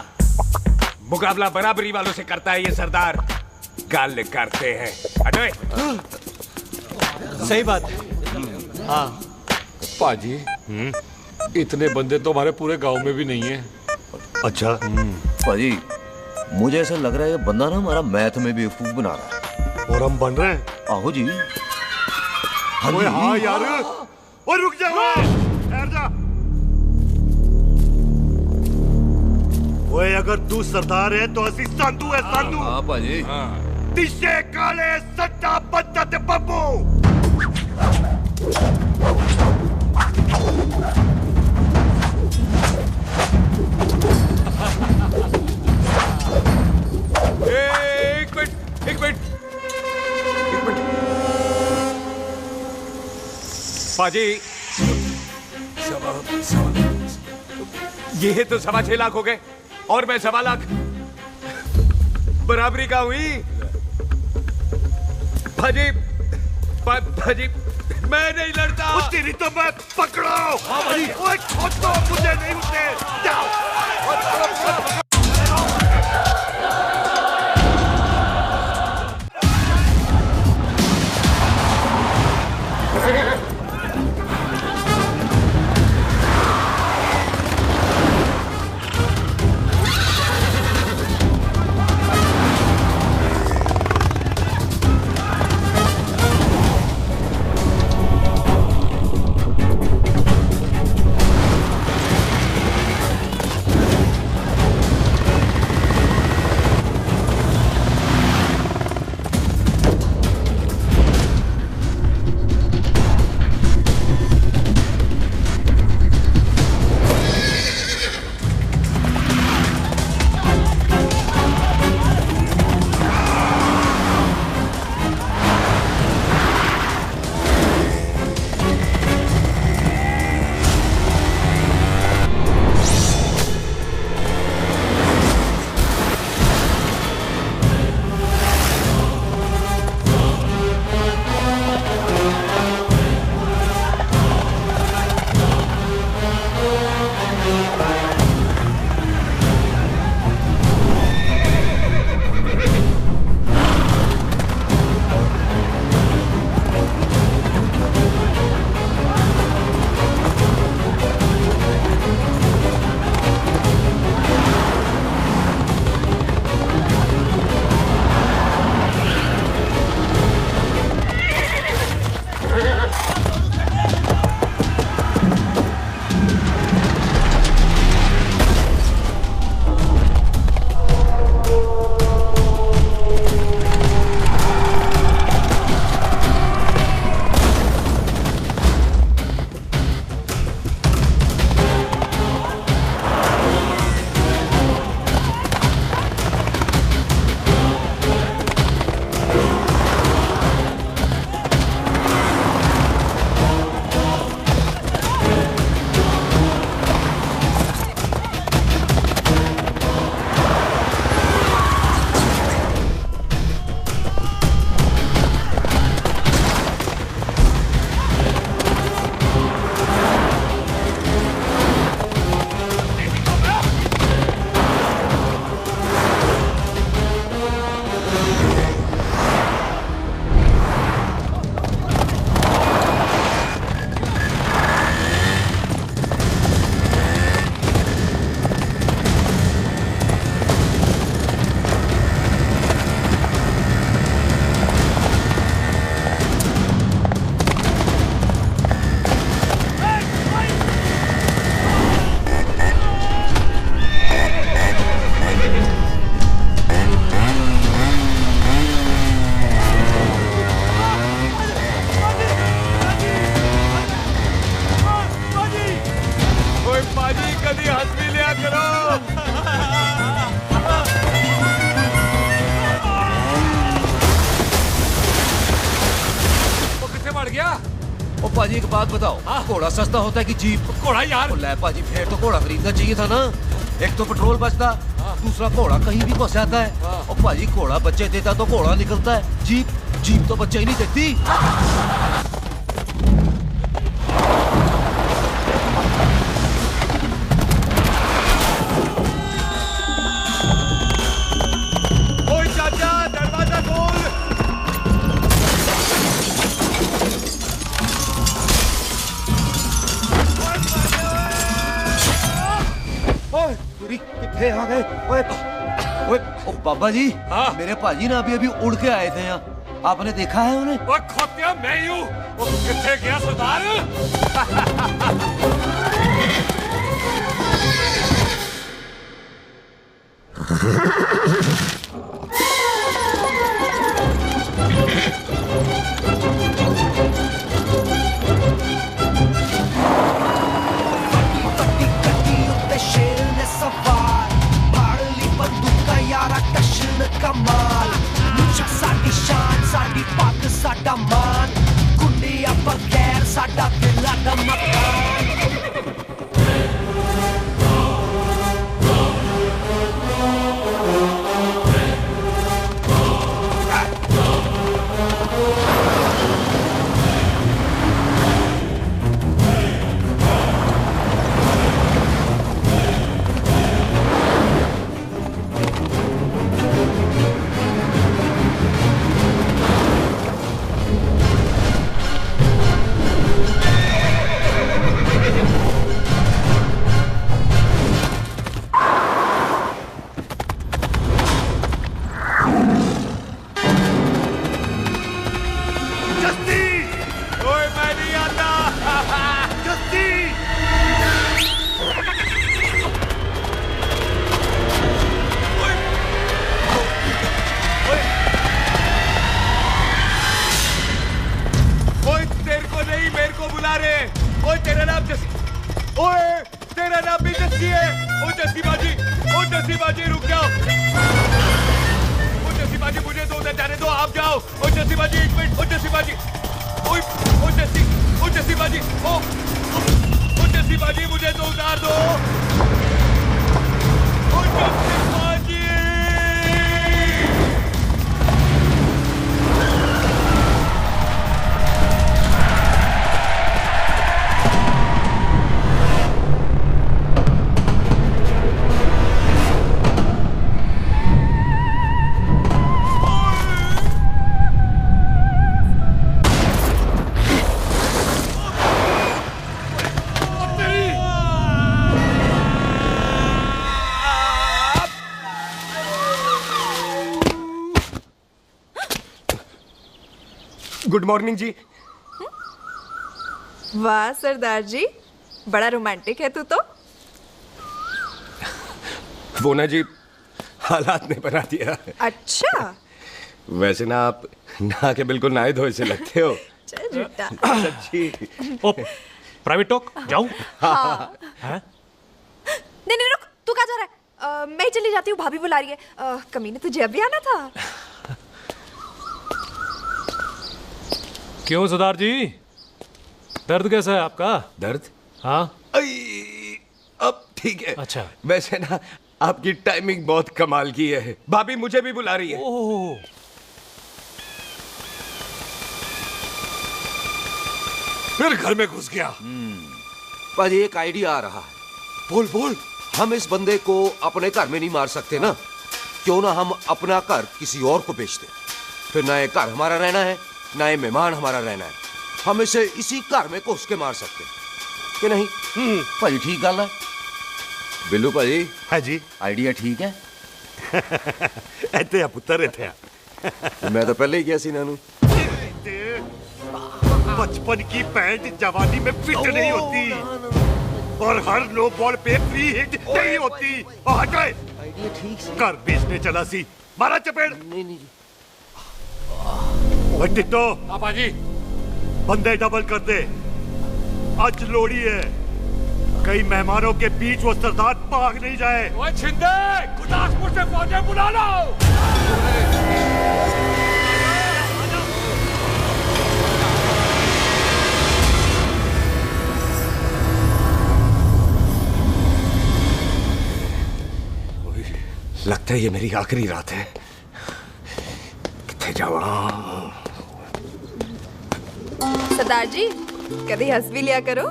मुकाबला बराबरी वालों से करता है ये सरदार, गाल करते हैं। हटो। सही बात। हाँ पाजी, इतने बंदे तो हमारे पूरे गांव में भी नहीं है। अच्छा पाजी, मुझे ऐसा लग रहा है ये बंदा ना हमारा मैथ में बेवकूफ बना रहा है। और हम बन रहे हैं? आहो जी। ओए हाँ यार, और रुक जा, ठहर जा। ओए अगर तू सरदार है तो असी संधू है, संधू। हाँ पाजी। दिशे काले सट्टा बद्दा ते बब्बू। एक मिनट। पाजी, ये तो 6.25 लाख हो गए और मैं 1.25 लाख। बराबरी का हुई। भाजी, मैं नहीं लड़ता। तेरी तो मैं पकड़ो। ओए छोड़ दो मुझे, नहीं उठे। जाओ। ओए पाजी कभी हंस भी लिया करो। वो कितने बढ़ गया? ओ पाजी एक बात बताओ, घोड़ा सस्ता होता है कि जीप? घोड़ा यार। ले पाजी फिर तो घोड़ा खरीदना चाहिए था ना। एक तो पेट्रोल बचता, दूसरा घोड़ा कहीं भी फंस जाता है। और पाजी घोड़ा बच्चे देता तो घोड़ा निकलता है, जीप तो बच्चे ही नहीं देती। ओए चाचा दरवाजा खोल। कितने आ गए? ओए ओ बाबा जी, मेरे पाजी ना अभी उड़ के आए थे यहाँ, आपने देखा है उन्हें? वो खोतिया मैं ही हूँ। वो कितने गया सरदार? कमाल मुझा साडी शान साडी पग साडा मान कुंडिया बगैर साडा दिल दा मकान। गुड मॉर्निंग जी। वाह सरदार जी, बड़ा रोमांटिक है तू तो। वो ना जी हालात ने बना दिया। अच्छा। वैसे ना आप नहा के बिल्कुल नहाए धोए से लगते हो। चल झूठा। सच्ची। ओ प्राइवेट टॉक जाऊं? हाँ। नहीं नहीं रुक, तू कहाँ जा रहा है? मैं ही चली जाती हूँ, भाभी बुला रही है। कमीने तुझे अभी आना था। क्यों सरदार जी, दर्द कैसा है आपका? दर्द? हाँ अब ठीक है। अच्छा। वैसे ना आपकी टाइमिंग बहुत कमाल की है। भाभी मुझे भी बुला रही है। ओह। फिर घर में घुस गया। पाजी एक आइडिया आ रहा है। बोल बोल। हम इस बंदे को अपने घर में नहीं मार सकते ना, क्यों ना हम अपना घर किसी और को बेच दें। फिर ना ये घर हमारा रहना है, ना ये मेहमान हमारा रहना है। हम इसे इसी घर में घुस के मार सकते हैं कि नहीं? भाजी ठीक गल है। बिल्लू भाजी। हाँ जी। आइडिया ठीक है। इत्थे आ पुत्तर इत्थे आ। मैं तो पहले ही गया सी नानू। बचपन की पैंट जवानी में फिट नहीं होती और हर लो बॉल पे फ्री हिट नहीं होती। हट गए। आइडिया ठीक से। घर बेचने चला सी, मारा चपेड़। नहीं नहीं जी। ओए टिट्टो। हाँ बाजी। बंदे डबल कर दे, आज लोड़ी है। कई मेहमानों के बीच वो सरदार भाग नहीं जाए। ओए छिंदे, गुरदासपुर से फौजें बुला लो। लगता है ये मेरी आखिरी रात है। कितने जावा। सरदार जी कभी हंस भी लिया करो।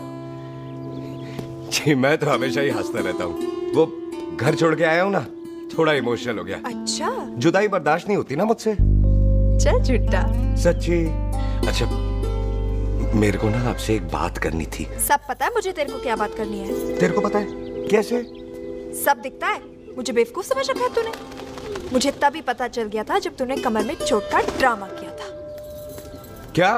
जी मैं तो हमेशा ही हंसता रहता हूँ। वो घर छोड़ के आया हूँ ना, थोड़ा इमोशनल हो गया। अच्छा, जुदाई बर्दाश्त नहीं होती ना मुझसे। चल झूठा। सच्ची। अच्छा मेरे को ना आपसे एक बात करनी थी। सब पता है मुझे तेरे को क्या बात करनी है। तेरे को पता है कैसे? सब दिखता है। मुझे बेवकूफ समझ रखा है तूने। मुझे तभी पता चल गया था जब तूने कमर में चोट का ड्रामा किया था। क्या?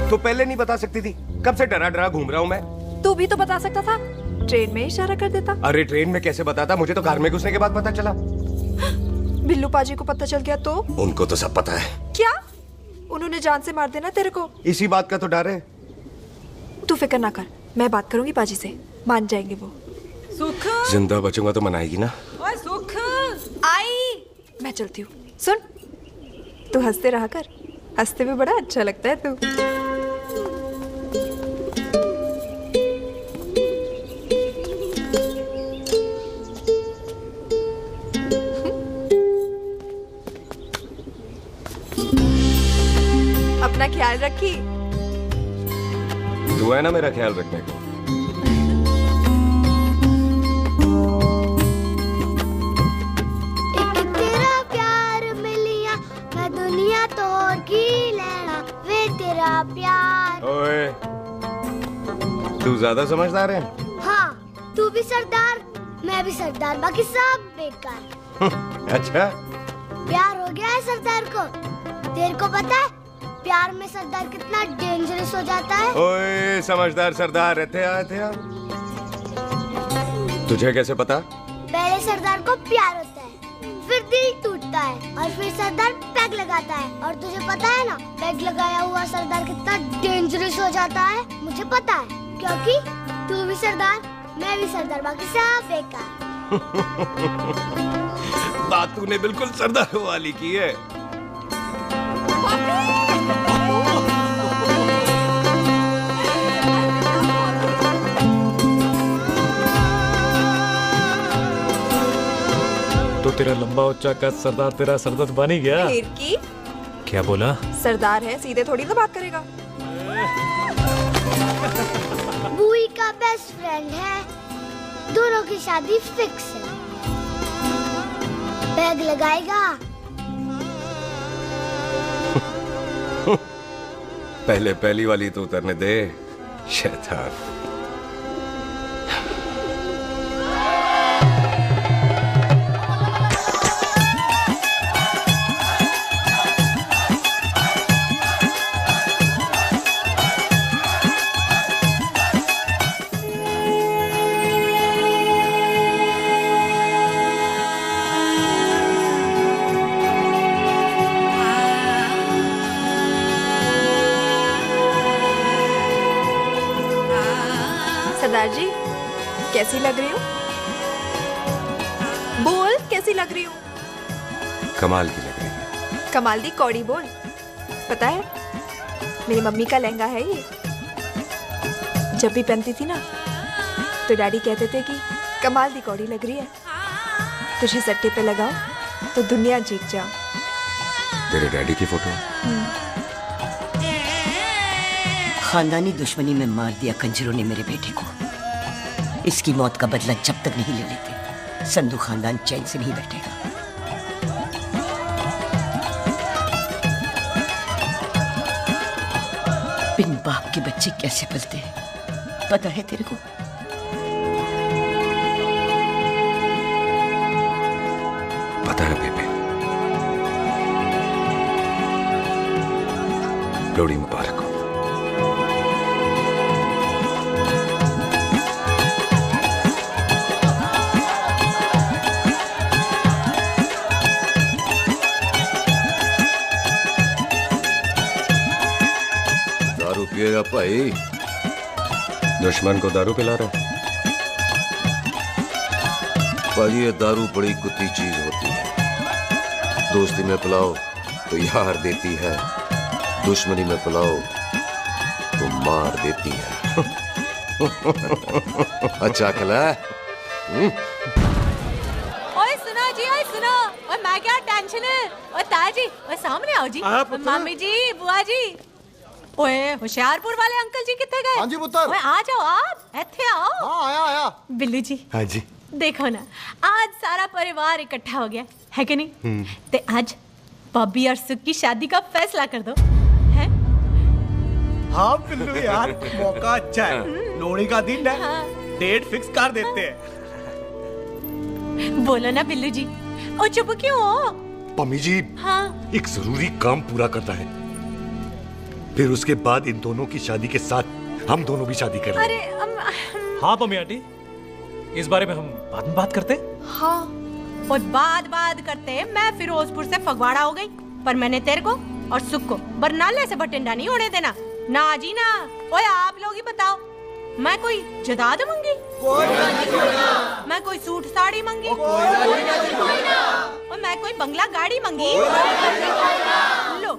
तो पहले नहीं बता सकती थी? कब से डरा डरा घूम रहा हूँ मैं। तू भी तो बता सकता था, ट्रेन में इशारा कर देता। अरे ट्रेन में कैसे बताता? मुझे तो कार में घुसने के बाद पता चला। बिल्लू पाजी को पता चल गया तो? उनको तो सब पता है। क्या? उन्होंने जान से मार देना तेरे को। इसी बात का तो डर है। तू फिक्र ना कर, मैं बात करूंगी पाजी से, मान जाएंगे वो। सुख, जिंदा बचूंगा तो मनाएगी ना? ओए सुख, आई मैं चलती हूँ। सुन, तू हंसते रहा कर, हंसते भी बड़ा अच्छा लगता है तू। अपना ख्याल रखी। तू है ना मेरा ख्याल रखने को। तेरा प्यार मिलिया मैं दुनिया तोड़ की लेना वे तेरा प्यार। ओए तू ज्यादा समझदार है। हाँ तू भी सरदार, मैं भी सरदार, बाकी सब बेकार। अच्छा प्यार हो गया है सरदार को। तेरे को पता है प्यार में सरदार कितना डेंजरस हो जाता है। ओए समझदार सरदार रहते आते। तुझे कैसे पता? पहले सरदार को प्यार होता है, फिर दिल टूटता है और फिर सरदार पैग लगाता है। और तुझे पता है ना पैग लगाया हुआ सरदार कितना डेंजरस हो जाता है। मुझे पता है क्योंकि तू भी सरदार, मैं भी सरदार, बाकी सब बेकार। बात तूने बिल्कुल सरदार वाली की है। तो तेरा लंबा उच्चा कद सरदार तेरा सरदर्द बन ही गया। फिर की? क्या बोला? सरदार है, सीधे थोड़ी तो बात करेगा। बुई का बेस्ट फ्रेंड है, दोनों की शादी फिक्स है। पैग लगाएगा। पहले पहली वाली तो उतरने दे शैतान। सरदार जी कैसी लग रही हूँ? बोल कैसी लग रही हूँ? कमाल की लग रही है। कमाल दी कौड़ी बोल। पता है मेरी मम्मी का लहंगा है ये। जब भी पहनती थी ना तो डैडी कहते थे कि कमाल दी कौड़ी लग रही है, तुझे सट्टे पे लगाओ तो दुनिया जीत जाओ। तेरे डैडी की फोटो? खानदानी दुश्मनी में मार दिया कंजरों ने मेरे बेटे को। इसकी मौत का बदला जब तक नहीं ले लेते संधू खानदान चैन से नहीं बैठेगा। बिन बाप के बच्चे कैसे पलते हैं पता है तेरे को? पता है बेबे। लोहड़ी मुबारक हो। पिएगा भाई, दुश्मन को दारू पिला रहा है? भाजी ये दारू बड़ी कुत्ती चीज होती है। दोस्ती में पिलाओ तो यार देती है, दुश्मनी में पिलाओ तो मार देती है। अच्छा खला। ओए सुनो जी, ओए सुनो, ओए मैं क्या टेंशन है? ओए ताजी, ओए सामने आओ जी। मामी जी, बुआ जी। ओए होशियारपुर वाले अंकल जी कितने गए? हाँ जी पुत्र। ओए आ जाओ आप, इत्थे आओ। हाँ आया। बिल्लू जी। हाँ जी। देखो ना, आज सारा परिवार इकट्ठा हो गया है कि नहीं? ते आज बॉबी और सुख की शादी का फैसला कर दो। हाँ बिल्लू यार, मौका अच्छा है। लोहड़ी का दिन है, डेट फिक्स कर देते हैं। बोलो ना बिल्लू जी, ओ चुप क्यों हो? पम्मी जी, हाँ एक जरूरी काम पूरा करना है, फिर उसके बाद इन दोनों की शादी के साथ हम दोनों भी शादी कर लेंगे। अरे हाँ पम्मी आंटी, इस बारे में हम बाद में बात करते। हाँ और बात करते। मैं फिरोजपुर से फगवाड़ा हो गई, पर मैंने तेरे को और सुख को बरनाले से बठिंडा नहीं होने देना। ना जी ना। ओए आप लोग ही बताओ, मैं कोई जदाद मंगी? मैं कोई सूट साड़ी मंगी? और मैं कोई बंगला गाड़ी मंगी? लो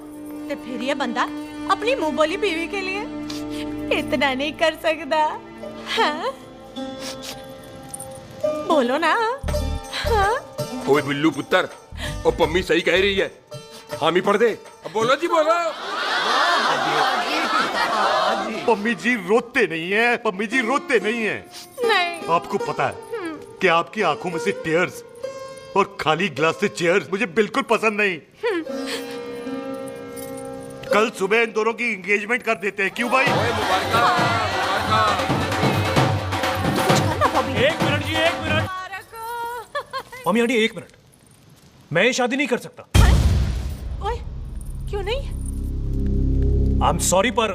तो फिर ये बंदा अपनी मुंह बोली बीवी के लिए इतना नहीं कर सकता। हाँ? बोलो ना। हाँ? ओए बिल्लू पुत्र, ओ पम्मी सही कह रही है, हामी पढ़ दे। अब बोलो जी, बोलो। पम्मी जी रोते नहीं है, पम्मी जी रोते नहीं है। नहीं। आपको पता है कि आपकी आंखों में से टीयर्स और खाली ग्लास से चेयर्स मुझे बिल्कुल पसंद नहीं। कल सुबह इन दोनों की एंगेजमेंट कर देते हैं, क्यों भाई? एक मिनट जी, एक मिनट। मम्मी आंटी एक मिनट, मैं ये शादी नहीं कर सकता। ओए क्यों नहीं? आई एम सॉरी, पर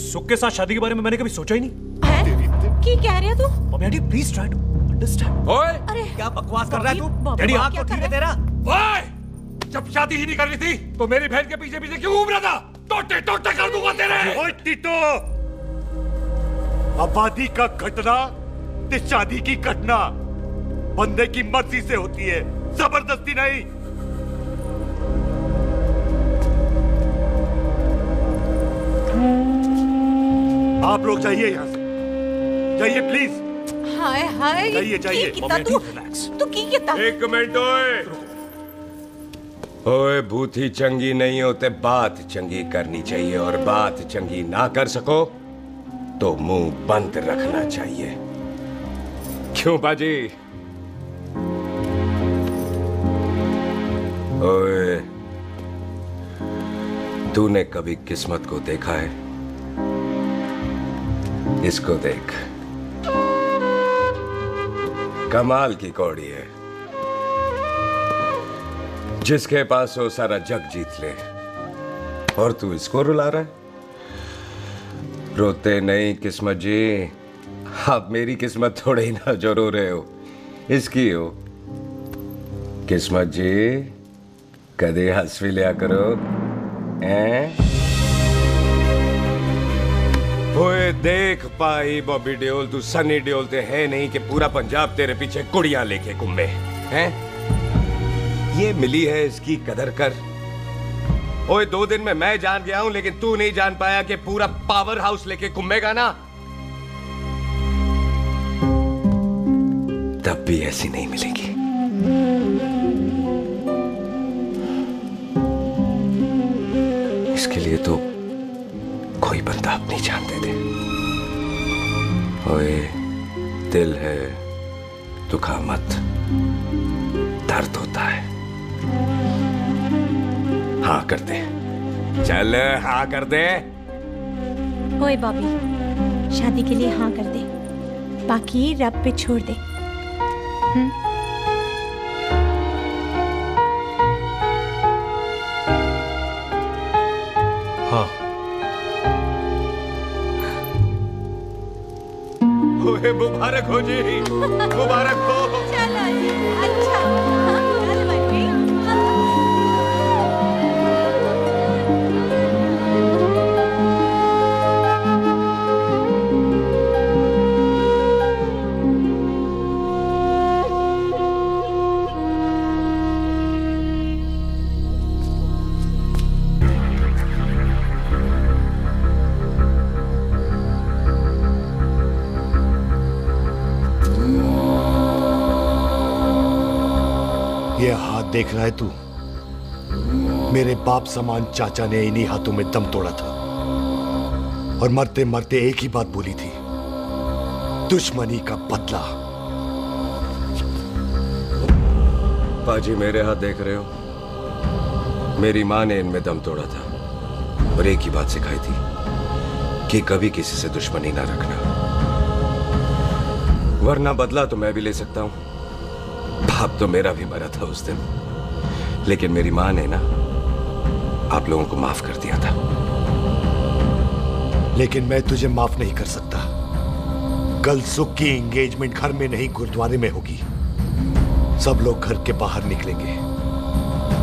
सुख के साथ शादी के बारे में मैंने कभी सोचा ही नहीं। की कह रहे हो तू? Mummy aunty please try to understand. ओए अरे क्या बकवास कर रहा है तू? डैडी दिमाग तो ठीक है तेरा? ओए, जब शादी ही नहीं करनी थी तो मेरी बहन के पीछे पीछे क्यों घूम रहा था? टोटे टोटे कर दूंगा तेरे। ओए टीटो, आबादी का घटना ते शादी की घटना बंदे की मर्जी से होती है, जबरदस्ती नहीं। आप लोग जाइए यहाँ से, जाइए प्लीज। हाय हाय, जाइए जाइए। तू की कितना? एक मिनट। ओए भूती चंगी नहीं होते, बात चंगी करनी चाहिए, और बात चंगी ना कर सको तो मुंह बंद रखना चाहिए। क्यों बाजी? ओए, तूने कभी किस्मत को देखा है? इसको देख, कमाल की कौड़ी है। जिसके पास हो सारा जग जीत ले, और तू इसको रुला रहा है? रोते नहीं किस्मत जी, आप मेरी किस्मत थोड़े ही ना जो रो रहे हो, इसकी हो। किस्मत जी कदे हंस भी लिया करो। ओए देख पाई बॉबी देओल, तू सनी देओल ते है नहीं कि पूरा पंजाब तेरे पीछे कुड़ियां लेके घूमे हैं। ये मिली है, इसकी कदर कर। ओए 2 दिन में मैं जान गया हूं, लेकिन तू नहीं जान पाया कि पूरा पावर हाउस लेके घूमेगा ना, तब भी ऐसी नहीं मिलेगी। इसके लिए तो कोई बंदा अपनी जान दे दे। ओए दिल है, दुखा मत, दर्द होता है। हाँ कर दे, चल हाँ कर दे। ओए बॉबी, शादी के लिए हाँ कर दे, बाकी रब पे छोड़ दे। हाँ। ओए मुबारक हो जी, मुबारक हो। चलो जी, अच्छा। ये हाथ देख रहा है तू? मेरे बाप समान चाचा ने इन्हीं हाथों में दम तोड़ा था और मरते मरते एक ही बात बोली थी, दुश्मनी का बदला। पाजी मेरे हाथ देख रहे हो? मेरी माँ ने इनमें दम तोड़ा था और एक ही बात सिखाई थी कि कभी किसी से दुश्मनी ना रखना, वरना बदला तो मैं भी ले सकता हूं। बाप तो मेरा भी मरा था उस दिन, लेकिन मेरी माँ ने ना आप लोगों को माफ कर दिया था। लेकिन मैं तुझे माफ नहीं कर सकता। कल सुख की एंगेजमेंट घर में नहीं गुरुद्वारे में होगी। सब लोग घर के बाहर निकलेंगे,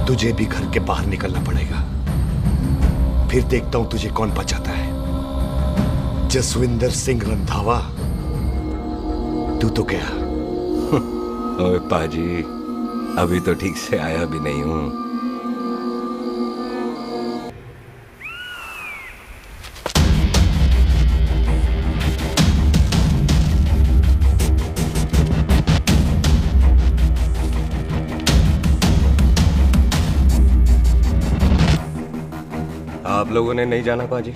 तुझे भी घर के बाहर निकलना पड़ेगा। फिर देखता हूं तुझे कौन बचाता है। जसविंदर सिंह रंधावा, तू तो क्या? ओए पाजी, अभी तो ठीक से आया भी नहीं हूं। आप लोगों ने नहीं जाना पाजी?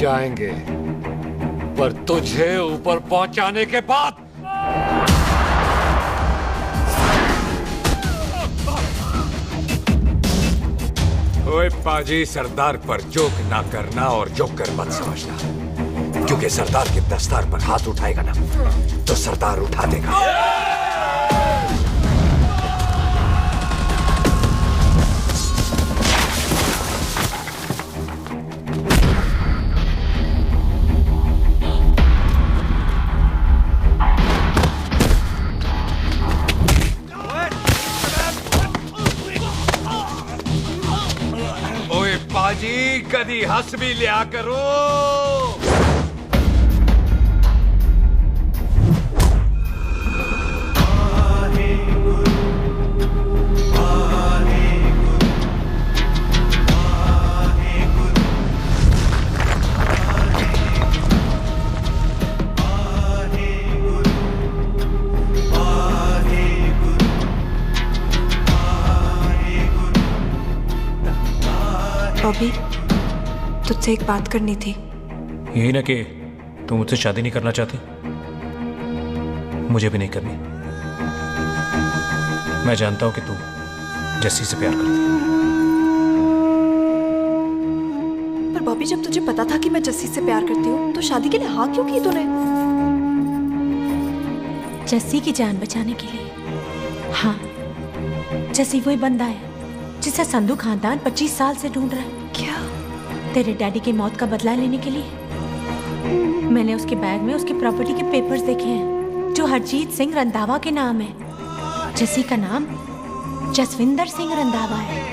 जाएंगे, पर तुझे ऊपर पहुंचाने के बाद। ओए पाजी, सरदार पर जोक ना करना और जोकर मत समझना, क्योंकि सरदार के दस्तार पर हाथ उठाएगा ना तो सरदार उठा देगा। पाजी, कदी हंस भी लिया करो। बॉबी, तुझसे एक बात करनी थी। यही ना कि तुम मुझसे शादी नहीं करना चाहती? मुझे भी नहीं करनी। मैं जानता हूं कि तू जस्सी से प्यार करती है। पर बॉबी, जब तुझे पता था कि मैं जस्सी से प्यार करती हूँ तो शादी के लिए हाँ क्यों की तूने? जस्सी की जान बचाने के लिए। हाँ, जस्सी वही बंदा है जिसे संधू खानदान 25 साल से ढूंढ रहा है। क्या? तेरे डैडी की मौत का बदला लेने के लिए। मैंने उसके बैग में उसकी प्रॉपर्टी के पेपर्स देखे हैं जो हरजीत सिंह रंधावा के नाम है। जस्सी का नाम जसविंदर सिंह रंधावा है।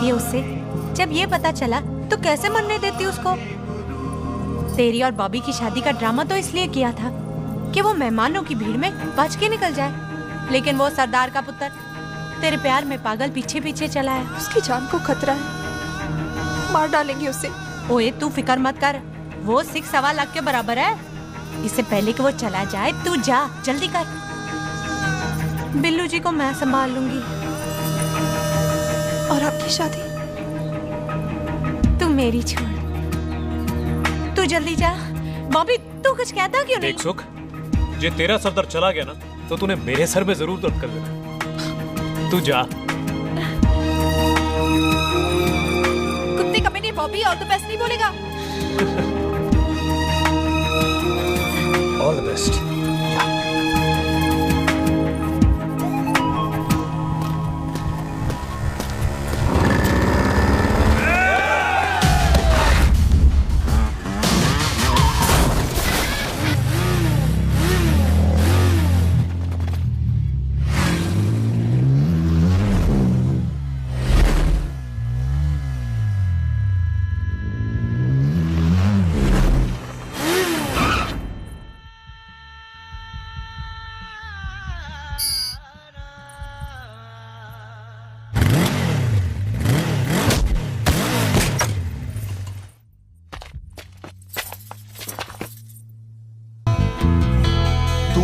उससे जब ये पता चला तो कैसे मरने देती उसको? तेरी और बॉबी की शादी का ड्रामा तो इसलिए किया था कि वो मेहमानों की भीड़ में बच के निकल जाए, लेकिन वो सरदार का पुत्र तेरे प्यार में पागल पीछे पीछे चला है। उसकी जान को खतरा है, मार डालेंगे उसे। ओए तू फिक्र मत कर, वो 6.25 लाख के बराबर है। इससे पहले कि वो चला जाए तू जा, जल्दी कर। बिल्लू जी को मैं संभाल लूंगी। और आपकी शादी? तू मेरी छोड़, तू जल्दी जा। बॉबी तू कुछ कहता क्यों नहीं? देख सुख, जे तेरा सरदार चला गया ना तो तूने मेरे सर में जरूर दर्द कर देना। तू जा। कुत्ते कमीने बॉबी, और तो पैसे नहीं बोलेगा। All the best.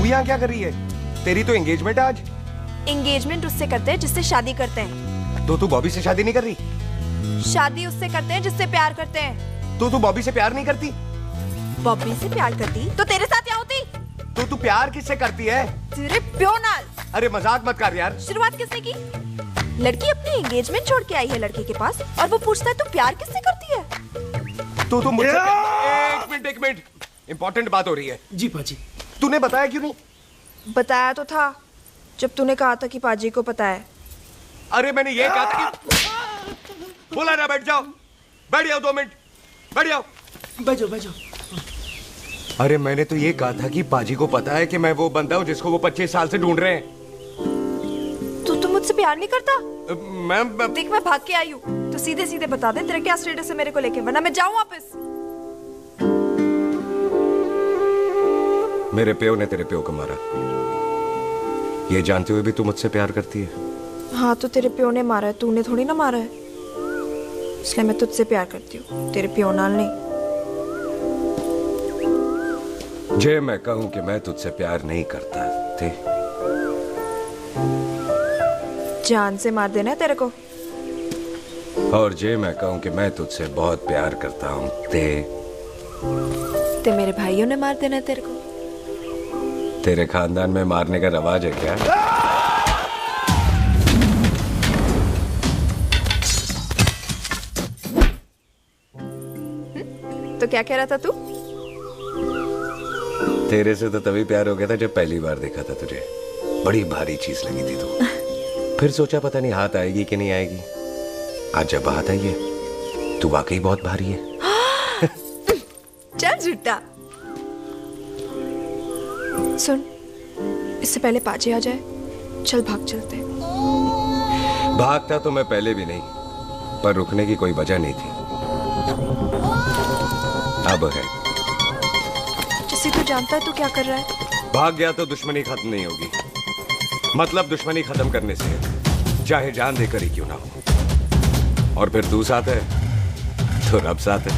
तू यहाँ क्या कर रही है? तेरी तो एंगेजमेंट है आज। एंगेजमेंट उससे करते हैं जिससे शादी करते हैं। तो तू बॉबी से शादी नहीं कर रही? शादी उससे करते हैं जिससे प्यार करते हैं। तो तू बॉबी से प्यार नहीं करती? बॉबी से प्यार करती तो तेरे साथ क्या होती? तो तू प्यार किससे करती है? तेरे प्यो नाल। अरे मजाक मत कर यार। शुरुआत किसने की? लड़की अपनी एंगेजमेंट छोड़ के आई है लड़के के पास और वो पूछता है तू प्यार किससे करती है? तो मुझसे एक मिनट इंपॉर्टेंट बात हो रही है। जी पाजी। तूने बताया क्यों नहीं? बताया तो था जब तूने कहा था कि पाजी को पता है। अरे मैंने ये कहा था कि बोला ना बैठ जाओ 2 मिनट बैठ जाओ। बैठ जाओ। अरे मैंने तो ये कहा था कि पाजी को पता है कि मैं वो बंदा हूँ जिसको वो 25 साल से ढूंढ रहे हैं। तू मुझसे प्यार नहीं करता? मैं देख मैं भाग के आई हूँ तो सीधे सीधे बता दे तेरा क्या स्टेटस है मेरे को लेके, वरना मैं जाऊँ वापस। मेरे प्यो ने तेरे प्यो को मारा, ये जानते हुए भी तू मुझसे प्यार करती है? हाँ तो तेरे प्यो ने मारा है, तूने थोड़ी ना मारा है, इसलिए मैं तुझसे प्यार करती हूँ, तेरे प्यो नाल नहीं। जे मैं कहूं कि मैं तुझसे प्यार नहीं करता थे, जान से मार देना है तेरे को। और जे मैं कहूं कि मैं तुझसे बहुत प्यार करता हूं ते मेरे भाइयों ने मार देना है तेरे को। तेरे खानदान में मारने का रवाज है क्या? तो क्या कह रहा था तू? तेरे से तो तभी प्यार हो गया था जब पहली बार देखा था तुझे, बड़ी भारी चीज लगी थी तू। फिर सोचा पता नहीं हाथ आएगी कि नहीं आएगी, आज जब हाथ आई है तू वाकई बहुत भारी है। चल झूठा। सुन, इससे पहले पाजी आ जाए, चल भाग चलते। भागता तो मैं पहले भी नहीं, पर रुकने की कोई वजह नहीं थी, अब है। जैसे तू जानता है तू क्या कर रहा है। भाग गया तो दुश्मनी खत्म नहीं होगी, मतलब दुश्मनी खत्म करने से चाहे जान देकर ही क्यों ना हो। और फिर तू साथ है तो रब साथ है।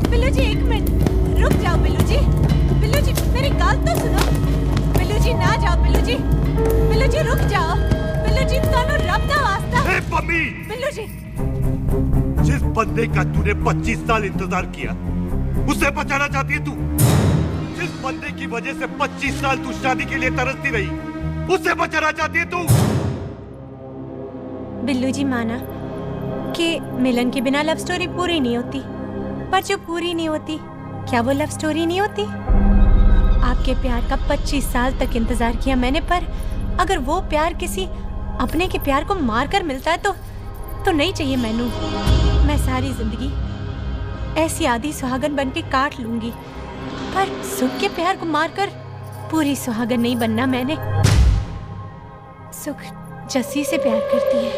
बिल्लू जी 1 मिनट रुक जाओ। बिल्लू जी मेरी बात तो सुनो। बिल्लू जी ना जाओ। बिल्लू जी रुक जाओ। बिल्लू जी दोनों रब दा वास्ता। ए पम्मी, बिल्लू जी जिस बंदे का तूने 25 साल इंतजार किया उसे बचाना चाहती है तू? जिस बंदे की वजह से 25 साल तू शादी के लिए तरसती रही उसे बचाना चाहती है तू? बिल्लू जी माना कि मिलन के बिना लव स्टोरी पूरी नहीं होती, पर जो पूरी नहीं होती क्या वो लव स्टोरी नहीं होती? आपके प्यार का 25 साल तक इंतजार किया मैंने, पर अगर वो प्यार किसी अपने के प्यार को मारकर मिलता है तो नहीं चाहिए मैनू। मैं सारी जिंदगी ऐसी आधी सुहागन बन के काट लूंगी, पर सुख के प्यार को मारकर पूरी सुहागन नहीं बनना मैंने। सुख जस्सी से प्यार करती है।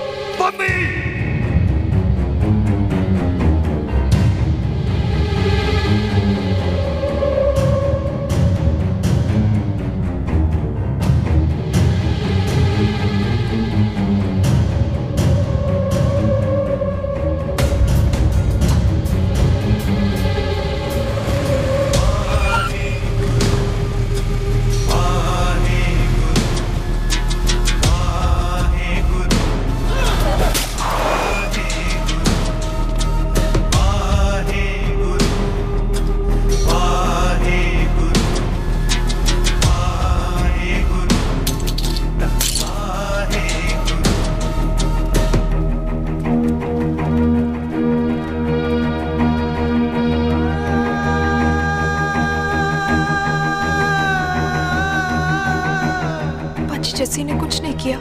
जस्सी ने कुछ नहीं किया,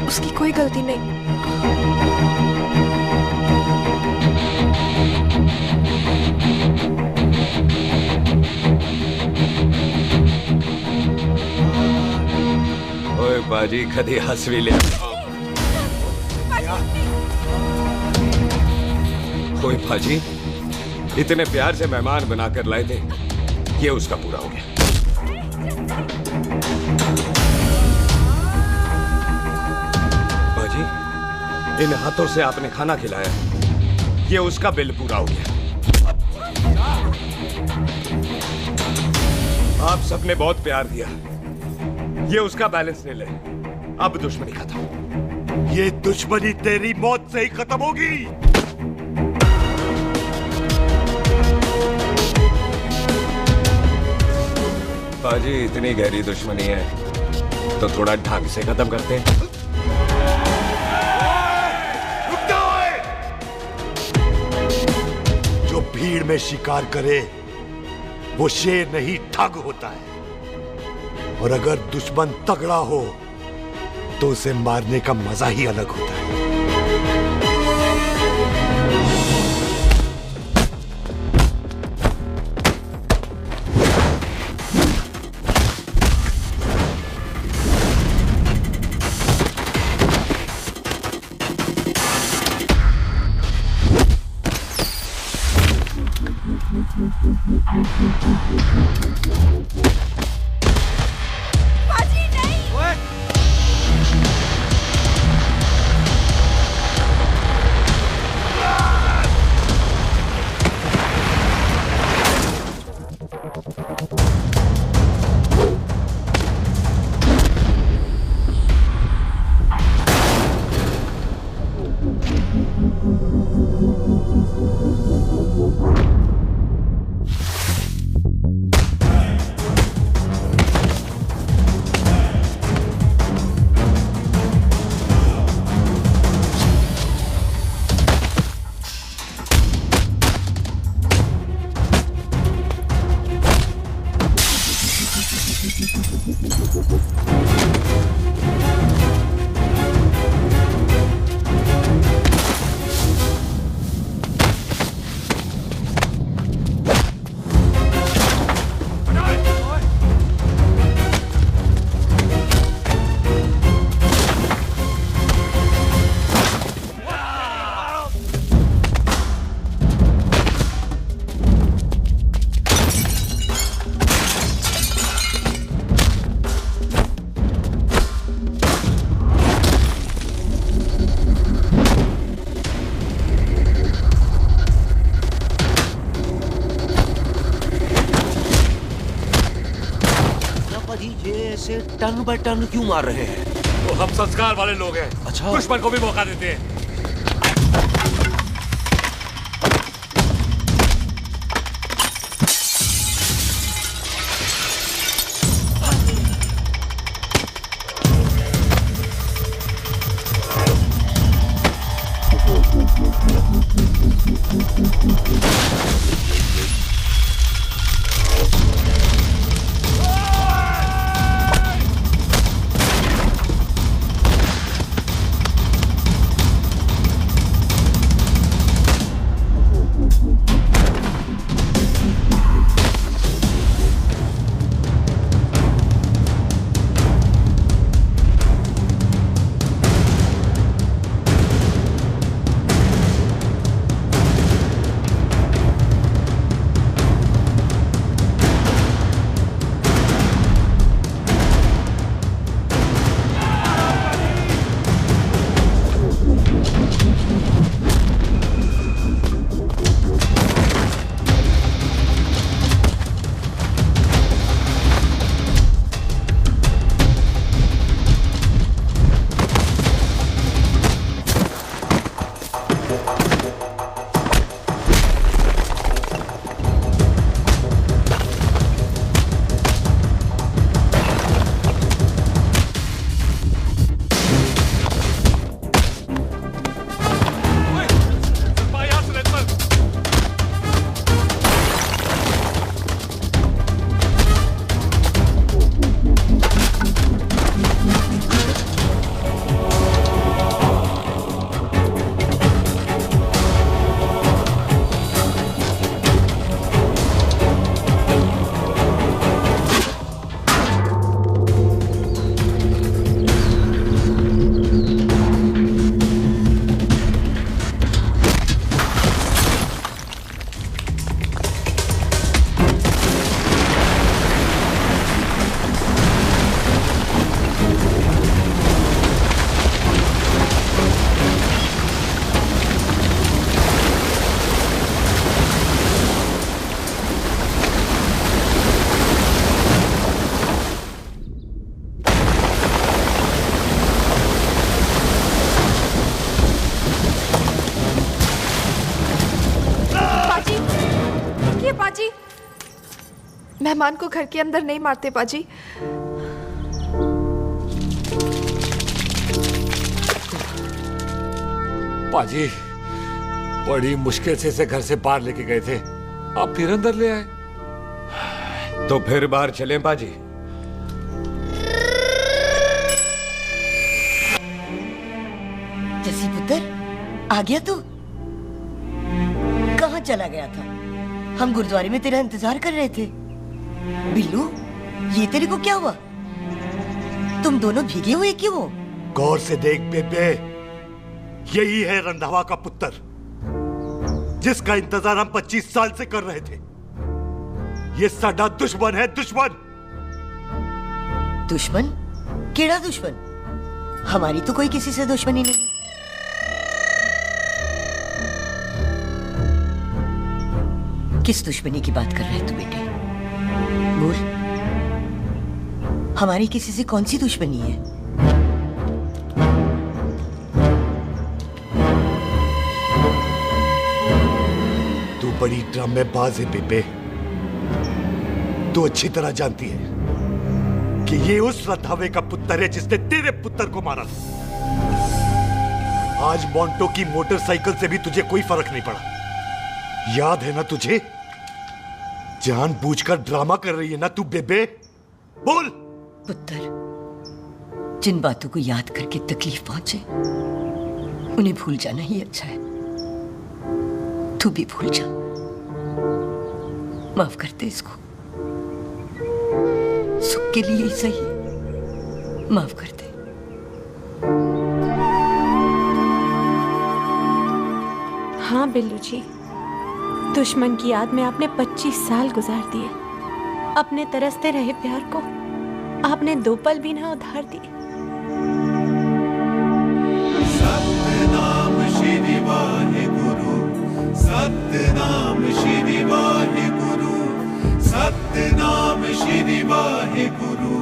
उसकी कोई गलती नहीं। ओए बाजी कदी हंस भी लिया। ओए बाजी इतने प्यार से मेहमान बनाकर लाए थे, ये उसका पूरा हो गया। इन हाथों से आपने खाना खिलाया, ये उसका बिल पूरा हो गया। आप सबने बहुत प्यार दिया, ये उसका बैलेंस नहीं ले। अब दुश्मनी खत्म। ये दुश्मनी तेरी मौत से ही खत्म होगी। बाजी, इतनी गहरी दुश्मनी है तो थोड़ा ढंग से खत्म करते हैं। जो भीड़ में शिकार करे वो शेर नहीं ठग होता है, और अगर दुश्मन तगड़ा हो तो उसे मारने का मजा ही अलग होता है। टन बाय टन क्यों मार रहे हैं? तो हम संस्कार वाले लोग हैं। अच्छा। दुश्मन को भी मौका देते हैं। मेहमान को घर के अंदर नहीं मारते पाजी। पाजी बड़ी मुश्किल से इसे घर से बाहर लेके गए थे, आप फिर अंदर ले आए। तो फिर बाहर चलें पाजी। जसी पुत्र, आ गया तू? कहाँ चला गया था? हम गुरुद्वारे में तेरा इंतजार कर रहे थे। बिल्लू, ये तेरे को क्या हुआ? तुम दोनों भीगे हुए क्यों हो? गौर से देख बेबे, यही है रंधावा का पुत्र, जिसका इंतजार हम 25 साल से कर रहे थे। ये साडा दुश्मन है, दुश्मन। दुश्मन? केड़ा दुश्मन? हमारी तो कोई किसी से दुश्मनी नहीं। किस दुश्मनी की बात कर रहे तू बेटे? बोल, हमारी किसी से कौन सी दुश्मनी है? तू बड़ी ड्रामेबाज है बेबे। तू अच्छी तरह जानती है कि ये उस रंधावे का पुत्र है जिसने तेरे पुत्र को मारा था। आज मोंटो की मोटरसाइकिल से भी तुझे कोई फर्क नहीं पड़ा। याद है ना तुझे? जानबूझकर ड्रामा कर रही है ना तू बेबे? बोल। पुत्र, जिन बातों को याद करके तकलीफ पहुंचे उन्हें भूल जाना ही अच्छा है। तू भी भूल जा। माफ कर दे इसको, सुख के लिए ही सही, माफ कर दे। हाँ बिल्लू जी, दुश्मन की याद में आपने 25 साल गुजार दिए। अपने तरसते रहे प्यार को आपने 2 पल भी ना उधार दिए। सतनाम श्री वाहेगुरु, सतनाम श्री वाहेगुरु, सतनाम श्री वाहेगुरु,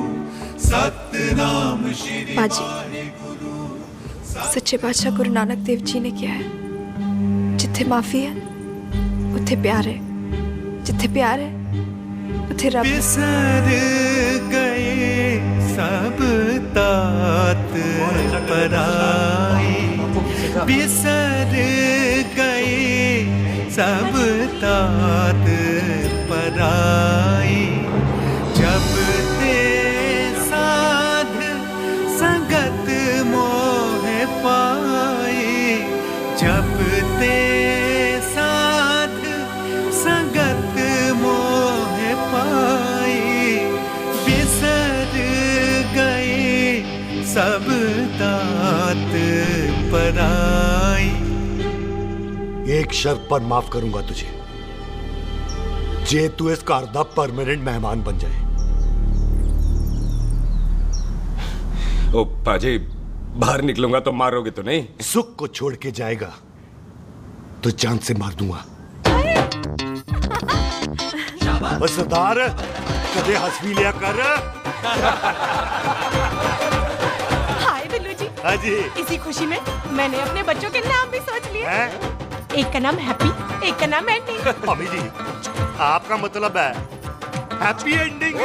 सतनाम श्री वाहेगुरु। सच्चे बादशाह गुरु नानक देव जी ने किया है, जिथे माफी है उथे प्यार है, जिथे प्यार है उथे रब। बिसर गए सब तात पराई, बिसर गए सब तात पराई। जब ते साध संगत मोह पाए, जब ते साध संगत मोह पाए, बिसर गए सब तात पराई। एक शर्त पर माफ करूंगा तुझे, जे तू इस घर दा परमानेंट मेहमान बन जाए। ओ पाजी, बाहर निकलूंगा तो मारोगे तो नहीं? सुख को छोड़ के जाएगा तो जान से मार दूंगा। सरदार, कदे हंस भी लिया कर। हाय बिल्लू जी। हाँ जी। इसी खुशी में मैंने अपने बच्चों के नाम भी सोच लिए। एक का नाम हैप्पी, एक का नाम एंडिंग। अभी जी, आपका मतलब है हैप्पी एंडिंग।